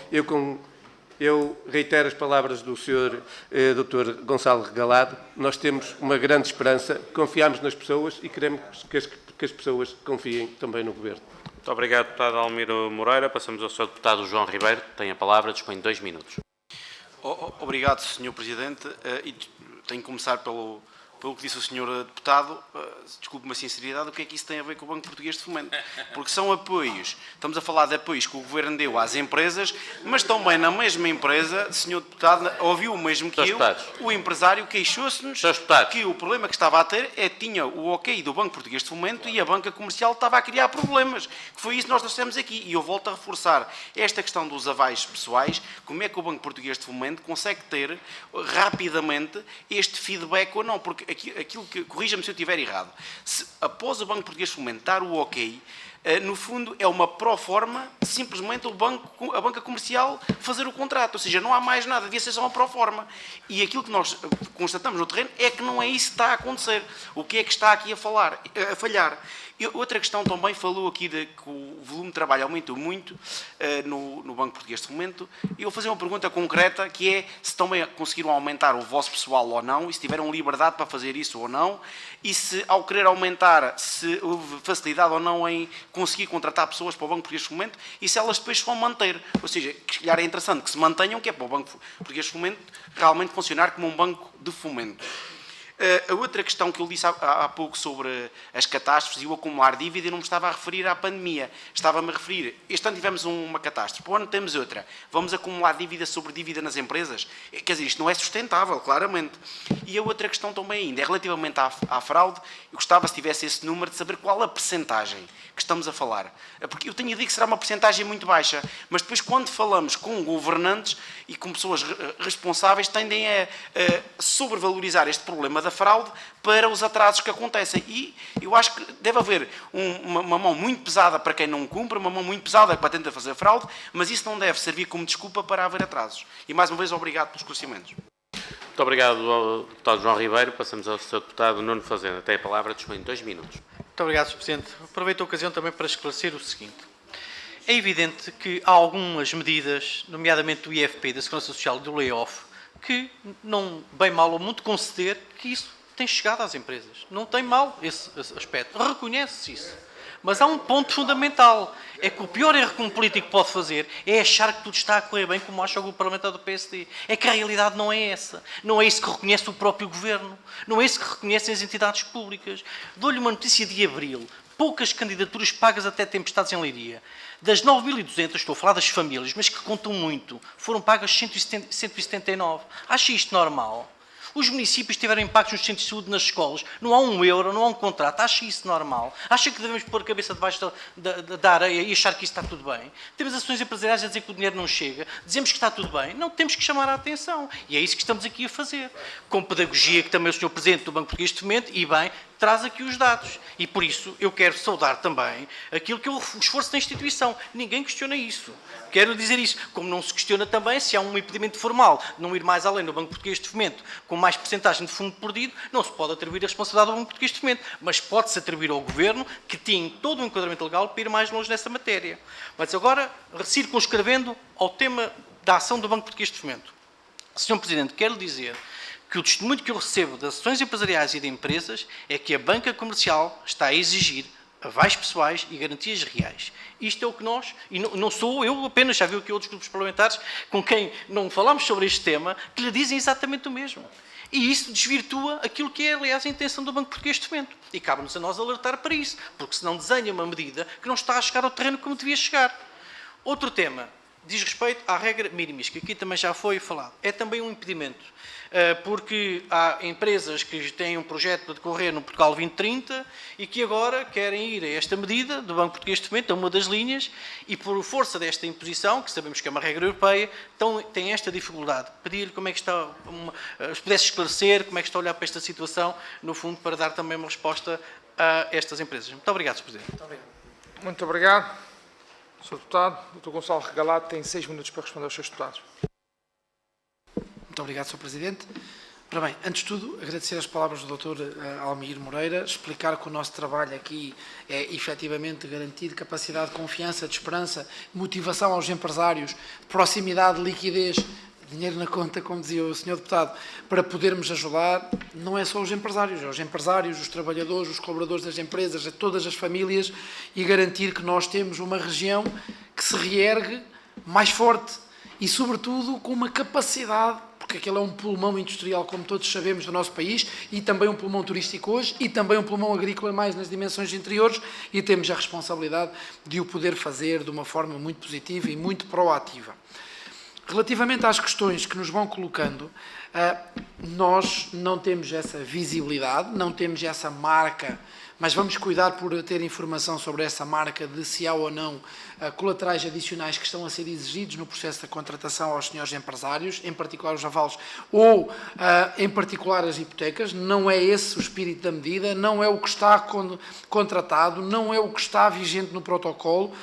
eu reitero as palavras do Sr. Dr. Gonçalo Regalado. Nós temos uma grande esperança, confiamos nas pessoas e queremos que as pessoas confiem também no Governo. Muito obrigado, deputado Almiro Moreira. Passamos ao Sr. deputado João Ribeiro. Tem a palavra, dispõe de 2 minutos. Obrigado, Sr. Presidente. E tenho que começar pelo que disse o Sr. Deputado. Desculpe-me a sinceridade, o que é que isso tem a ver com o Banco Português de Fomento? Porque são apoios, estamos a falar de apoios que o Governo deu às empresas, mas também na mesma empresa, Sr. Deputado, ouviu o mesmo que eu, o empresário queixou-se-nos que o problema que estava a ter tinha o ok do Banco Português de Fomento e a banca comercial estava a criar problemas. Que foi isso que nós trouxemos aqui. E eu volto a reforçar esta questão dos avais pessoais, como é que o Banco Português de Fomento consegue ter rapidamente este feedback ou não, porque aquilo que, corrija-me se eu estiver errado, se após o Banco Português de Fomento dar o ok, no fundo é uma pró-forma, simplesmente a banca comercial fazer o contrato, ou seja, não há mais nada, devia ser só uma pró-forma. E aquilo que nós constatamos no terreno é que não é isso que está a acontecer. O que é que está aqui a falhar? E outra questão também, falou aqui de que o volume de trabalho aumentou muito no Banco Português de Fomento. E eu vou fazer uma pergunta concreta, que é se também conseguiram aumentar o vosso pessoal ou não, e se tiveram liberdade para fazer isso ou não, e se, ao querer aumentar, se houve facilidade ou não em conseguir contratar pessoas para o Banco Português de Fomento, e se elas depois se vão manter. Ou seja, que se calhar é interessante que se mantenham, que é para o Banco Português de Fomento realmente funcionar como um banco de fomento. A outra questão que eu disse há pouco sobre as catástrofes e o acumular dívida, eu não me estava a referir à pandemia. Estava-me a referir, este ano tivemos uma catástrofe, para o ano temos outra. Vamos acumular dívida sobre dívida nas empresas? Quer dizer, isto não é sustentável, claramente. E a outra questão também ainda, é relativamente à fraude, eu gostava, se tivesse esse número, de saber qual a percentagem que estamos a falar. Porque eu tenho a dizer que será uma percentagem muito baixa, mas depois quando falamos com governantes e com pessoas responsáveis, tendem a sobrevalorizar este problema da fraude para os atrasos que acontecem. E eu acho que deve haver uma mão muito pesada para quem não cumpre, uma mão muito pesada para tentar fazer fraude, mas isso não deve servir como desculpa para haver atrasos. E mais uma vez, obrigado pelos esclarecimentos. Muito obrigado ao deputado João Ribeiro. Passamos ao Sr. deputado Nuno Fazenda. Tem a palavra, dispõe de 2 minutos. Muito obrigado, Sr. Presidente. Aproveito a ocasião também para esclarecer o seguinte. É evidente que há algumas medidas, nomeadamente do IFP, da Segurança Social e do layoff, que não, bem mal ou muito, conceder que isso tem chegado às empresas. Não tem mal esse aspecto. Reconhece-se isso. Mas há um ponto fundamental. É que o pior erro que um político pode fazer é achar que tudo está a correr bem, como acha o grupo parlamentar do PSD. É que a realidade não é essa. Não é isso que reconhece o próprio Governo. Não é isso que reconhecem as entidades públicas. Dou-lhe uma notícia de abril. Poucas candidaturas pagas até tempestades em Leiria. Das 9.200, estou a falar das famílias, mas que contam muito, foram pagas 179. Acha isto normal? Os municípios tiveram impactos nos centros de saúde, nas escolas. Não há um euro, não há um contrato. Acha isso normal? Acha que devemos pôr a cabeça debaixo da areia e achar que isso está tudo bem? Temos ações empresariais a dizer que o dinheiro não chega. Dizemos que está tudo bem. Não, temos que chamar a atenção. E é isso que estamos aqui a fazer. Com pedagogia, que também o Sr. Presidente do Banco Português de Fomento, e bem, traz aqui os dados. E por isso eu quero saudar também aquilo que é o esforço da instituição. Ninguém questiona isso. Quero dizer isso. Como não se questiona também se há um impedimento formal de não ir mais além do Banco Português de Fomento com mais percentagem de fundo perdido, não se pode atribuir a responsabilidade ao Banco Português de Fomento, mas pode-se atribuir ao Governo, que tem todo o enquadramento legal para ir mais longe nessa matéria. Mas agora, circunscrevendo ao tema da ação do Banco Português de Fomento. Sr. Presidente, quero dizer que o testemunho que eu recebo das ações empresariais e de empresas é que a banca comercial está a exigir avais pessoais e garantias reais. Isto é o que nós, e não sou eu apenas, já viu aqui outros grupos parlamentares com quem não falamos sobre este tema, que lhe dizem exatamente o mesmo. E isso desvirtua aquilo que é, aliás, a intenção do Banco Português de Fomento. E cabe-nos a nós alertar para isso, porque senão desenha uma medida que não está a chegar ao terreno como devia chegar. Outro tema, diz respeito à regra minimis, que aqui também já foi falado. É também um impedimento, porque há empresas que têm um projeto para decorrer no Portugal 2030 e que agora querem ir a esta medida do Banco Português de Fomento, a uma das linhas, e por força desta imposição, que sabemos que é uma regra europeia, então tem esta dificuldade. Pedir-lhe como é que está, se pudesse esclarecer, como é que está a olhar para esta situação, no fundo, para dar também uma resposta a estas empresas. Muito obrigado, Sr. Presidente. Muito obrigado. Sr. Deputado, Dr. Gonçalo Regalado tem 6 minutos para responder aos seus deputados. Muito obrigado, Sr. Presidente. Ora bem, antes de tudo, agradecer as palavras do Dr. Almir Moreira, explicar que o nosso trabalho aqui é efetivamente garantir capacidade de confiança, de esperança, motivação aos empresários, proximidade, liquidez, dinheiro na conta, como dizia o Sr. Deputado, para podermos ajudar, não é só os empresários, os trabalhadores, os colaboradores das empresas, a todas as famílias, e garantir que nós temos uma região que se reergue mais forte e, sobretudo, com uma capacidade, porque aquele é um pulmão industrial, como todos sabemos, do nosso país, e também um pulmão turístico hoje, e também um pulmão agrícola mais nas dimensões interiores, e temos a responsabilidade de o poder fazer de uma forma muito positiva e muito proativa. Relativamente às questões que nos vão colocando, nós não temos essa visibilidade, não temos essa marca, mas vamos cuidar por ter informação sobre essa marca de se há ou não colaterais adicionais que estão a ser exigidos no processo da contratação aos senhores empresários, em particular os avalos ou, em particular, as hipotecas. Não é esse o espírito da medida, não é o que está contratado, não é o que está vigente no protocolo.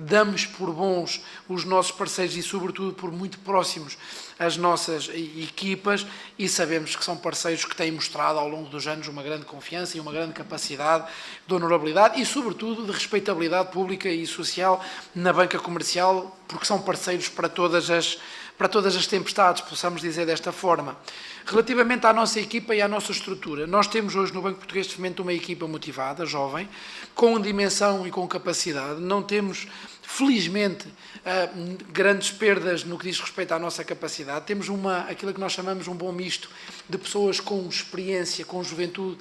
Damos por bons os nossos parceiros e, sobretudo, por muito próximos as nossas equipas, e sabemos que são parceiros que têm mostrado ao longo dos anos uma grande confiança e uma grande capacidade de honorabilidade e, sobretudo, de respeitabilidade pública e social na banca comercial, porque são parceiros para todas as tempestades, possamos dizer desta forma. Relativamente à nossa equipa e à nossa estrutura, nós temos hoje no Banco Português de Fomento uma equipa motivada, jovem, com dimensão e com capacidade. Não temos, felizmente, grandes perdas no que diz respeito à nossa capacidade. Temos aquilo que nós chamamos um bom misto de pessoas com experiência, com juventude,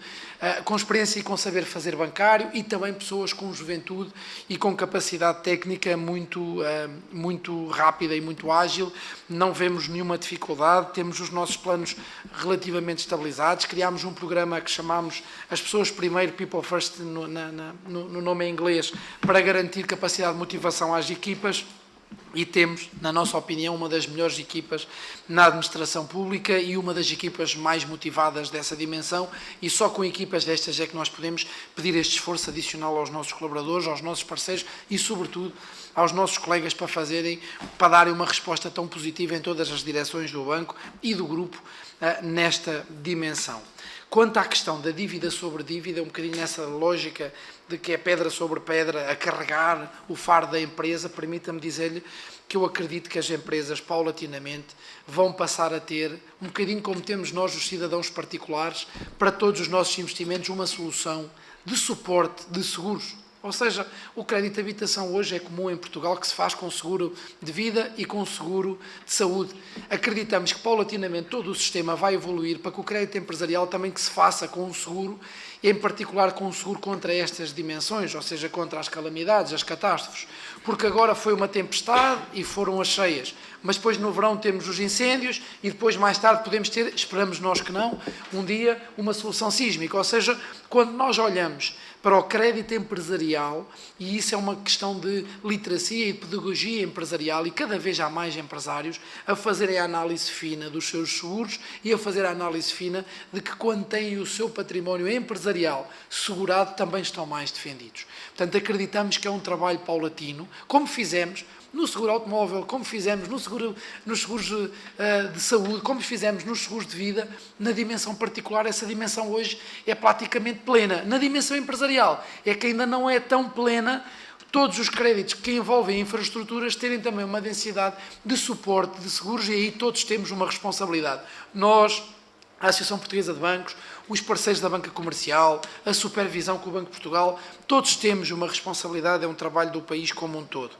com experiência e com saber fazer bancário, e também pessoas com juventude e com capacidade técnica muito rápida e muito ágil. Não vemos nenhuma dificuldade, temos os nossos planos relativamente estabilizados. Criámos um programa que chamamos As Pessoas Primeiro, People First, no nome em inglês, para garantir capacidade de motivação às equipas. E temos, na nossa opinião, uma das melhores equipas na administração pública e uma das equipas mais motivadas dessa dimensão, e só com equipas destas é que nós podemos pedir este esforço adicional aos nossos colaboradores, aos nossos parceiros e, sobretudo, aos nossos colegas para darem uma resposta tão positiva em todas as direções do banco e do grupo nesta dimensão. Quanto à questão da dívida sobre dívida, um bocadinho nessa lógica de que é pedra sobre pedra a carregar o fardo da empresa, permita-me dizer-lhe que eu acredito que as empresas, paulatinamente, vão passar a ter, um bocadinho como temos nós, os cidadãos particulares, para todos os nossos investimentos, uma solução de suporte de seguros. Ou seja, o crédito de habitação hoje é comum em Portugal, que se faz com seguro de vida e com seguro de saúde. Acreditamos que, paulatinamente, todo o sistema vai evoluir para que o crédito empresarial também que se faça com um seguro, em particular com um seguro contra estas dimensões, ou seja, contra as calamidades, as catástrofes. Porque agora foi uma tempestade e foram as cheias, mas depois no verão temos os incêndios e depois mais tarde podemos ter, esperamos nós que não, um dia uma solução sísmica. Ou seja, quando nós olhamos para o crédito empresarial, e isso é uma questão de literacia e de pedagogia empresarial, e cada vez há mais empresários a fazerem a análise fina dos seus seguros e a fazer a análise fina de que quando têm o seu património empresarial segurado também estão mais defendidos. Portanto, acreditamos que é um trabalho paulatino, como fizemos no seguro automóvel, como fizemos nos seguros de saúde, como fizemos nos seguros de vida, na dimensão particular. Essa dimensão hoje é praticamente plena. Na dimensão empresarial é que ainda não é tão plena, todos os créditos que envolvem infraestruturas terem também uma densidade de suporte de seguros, e aí todos temos uma responsabilidade. Nós, a Associação Portuguesa de Bancos, os parceiros da banca comercial, a supervisão com o Banco de Portugal, todos temos uma responsabilidade, é um trabalho do país como um todo.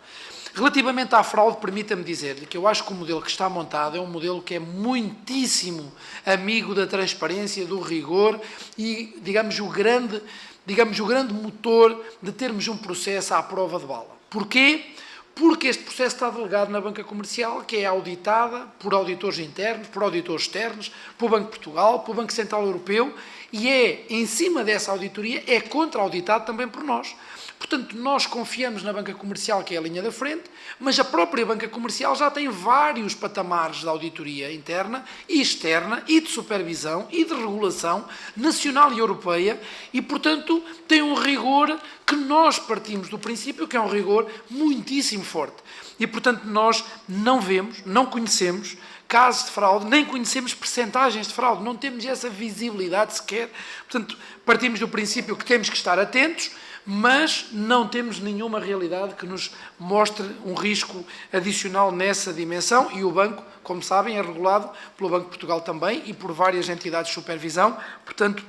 Relativamente à fraude, permita-me dizer-lhe que eu acho que o modelo que está montado é um modelo que é muitíssimo amigo da transparência, do rigor e, digamos, o grande motor de termos um processo à prova de bala. Porquê? porque este processo está delegado na banca comercial, que é auditada por auditores internos, por auditores externos, pelo Banco de Portugal, pelo Banco Central Europeu, e é, em cima dessa auditoria, é contra-auditado também por nós. Portanto, nós confiamos na banca comercial, que é a linha da frente, mas a própria banca comercial já tem vários patamares de auditoria interna e externa, e de supervisão, e de regulação nacional e europeia, e, portanto, tem um rigor que nós partimos do princípio que é um rigor muitíssimo forte. E, portanto, nós não vemos, não conhecemos casos de fraude, nem conhecemos percentagens de fraude, não temos essa visibilidade sequer. Portanto, partimos do princípio que temos que estar atentos, mas não temos nenhuma realidade que nos mostre um risco adicional nessa dimensão, e o banco, como sabem, é regulado pelo Banco de Portugal também e por várias entidades de supervisão. Portanto,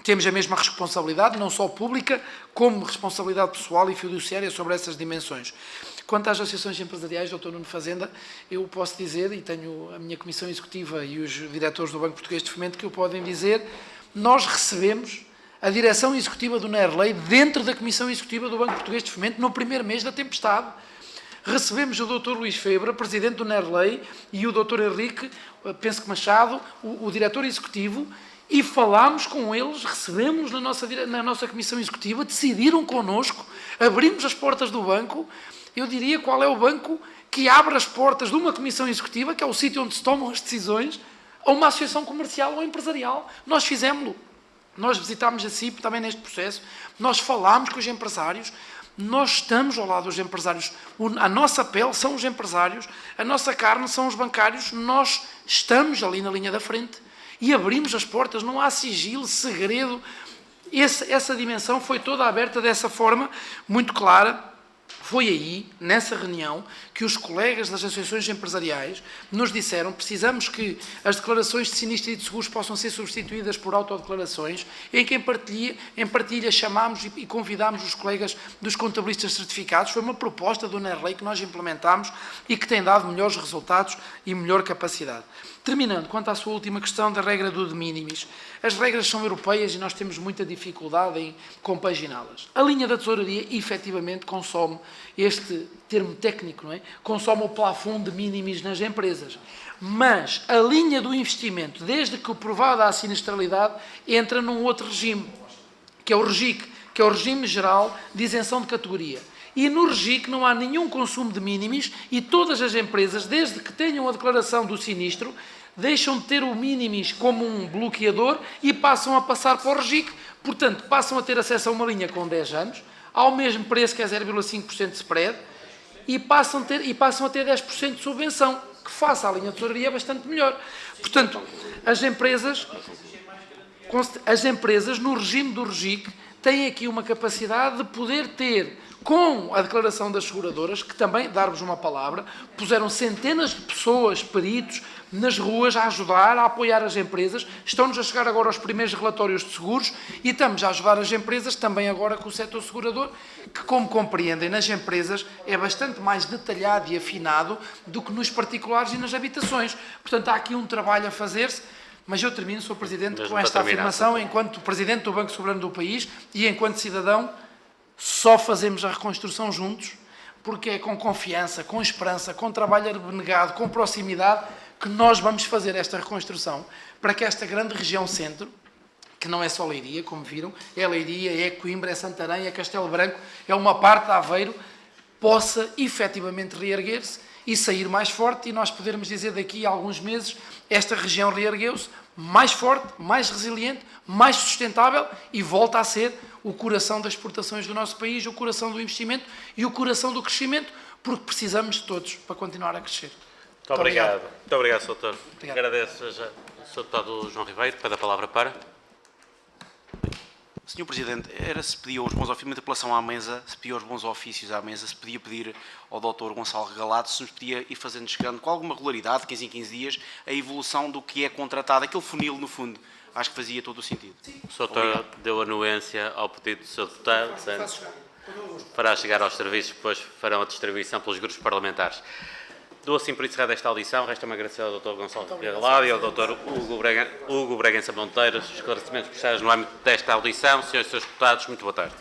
temos a mesma responsabilidade, não só pública, como responsabilidade pessoal e fiduciária sobre essas dimensões. Quanto às associações empresariais, Dr. Nuno Fazenda, eu posso dizer, e tenho a minha Comissão Executiva e os diretores do Banco Português de Fomento que o podem dizer, nós recebemos a direção executiva do NERLEI dentro da Comissão Executiva do Banco Português de Fomento no primeiro mês da tempestade. Recebemos o Dr. Luís Febra, presidente do NERLEI, e o Dr. Henrique, penso que Machado, o diretor executivo, e falámos com eles, recebemos na nossa Comissão Executiva, decidiram connosco, abrimos as portas do banco. Eu diria qual é o banco que abre as portas de uma Comissão Executiva, que é o sítio onde se tomam as decisões, a uma associação comercial ou empresarial. Nós fizemos-lo. Nós visitámos a CIP também neste processo, nós falámos com os empresários, nós estamos ao lado dos empresários, a nossa pele são os empresários, a nossa carne são os bancários, nós estamos ali na linha da frente e abrimos as portas, não há sigilo, segredo. Essa dimensão foi toda aberta dessa forma, muito clara. Foi aí, nessa reunião, que os colegas das associações empresariais nos disseram: precisamos que as declarações de sinistro e de seguros possam ser substituídas por autodeclarações, em que em partilha chamámos e convidámos os colegas dos contabilistas certificados. Foi uma proposta do NERLEI que nós implementámos e que tem dado melhores resultados e melhor capacidade. Terminando, quanto à sua última questão da regra do de minimis, as regras são europeias e nós temos muita dificuldade em compaginá-las. A linha da tesouraria, efetivamente, consome este termo técnico, não é? Consome o plafond de minimis nas empresas. Mas a linha do investimento, desde que provada a sinistralidade, entra num outro regime, que é o REGIC, que é o Regime Geral de Isenção de Categoria. E no REGIC não há nenhum consumo de minimis e todas as empresas, desde que tenham a declaração do sinistro, deixam de ter o minimis como um bloqueador e passam a passar para o REGIC. Portanto, passam a ter acesso a uma linha com 10 anos, ao mesmo preço que é 0,5% de spread, e passam a ter 10% de subvenção, que face à linha de tesouraria é bastante melhor. Portanto, as empresas no regime do REGIC têm aqui uma capacidade de poder ter, com a declaração das seguradoras, que também, dar-vos uma palavra, puseram centenas de pessoas, peritos, nas ruas a ajudar, a apoiar as empresas. Estão-nos a chegar agora os primeiros relatórios de seguros e estamos a ajudar as empresas também agora com o setor segurador, que, como compreendem, nas empresas é bastante mais detalhado e afinado do que nos particulares e nas habitações. Portanto, há aqui um trabalho a fazer-se. Mas eu termino, Sr. Presidente, com esta afirmação, enquanto Presidente do Banco Soberano do país e enquanto cidadão, só fazemos a reconstrução juntos, porque é com confiança, com esperança, com trabalho abnegado, com proximidade, que nós vamos fazer esta reconstrução, para que esta grande região centro, que não é só Leiria, como viram, é Leiria, é Coimbra, é Santarém, é Castelo Branco, é uma parte de Aveiro, possa efetivamente reerguer-se e sair mais forte, e nós podermos dizer daqui a alguns meses, esta região reergueu-se mais forte, mais resiliente, mais sustentável e volta a ser o coração das exportações do nosso país, o coração do investimento e o coração do crescimento, porque precisamos de todos para continuar a crescer. Muito obrigado. Muito obrigado, Sr. Doutor. Obrigado. Agradeço já ao Sr. Deputado João Ribeiro. Pede a palavra para. Sr. Presidente, se pedia os bons ofícios, uma interpelação à mesa, se pedia os bons ofícios à mesa, se podia pedir ao Dr. Gonçalo Regalado, se nos podia ir fazendo chegando com alguma regularidade, 15 em 15 dias, a evolução do que é contratado, aquele funil, no fundo, acho que fazia todo o sentido. O Sr. Doutor deu anuência ao pedido do Sr. Deputado. Fará chegar aos serviços, depois farão a distribuição pelos grupos parlamentares. Dou assim por encerrada esta audição. Resta-me agradecer ao Dr. Gonçalo Regalado e ao Dr. Hugo Bragança Monteiro os esclarecimentos prestados no âmbito desta audição. Senhores e Srs. Deputados, muito boa tarde.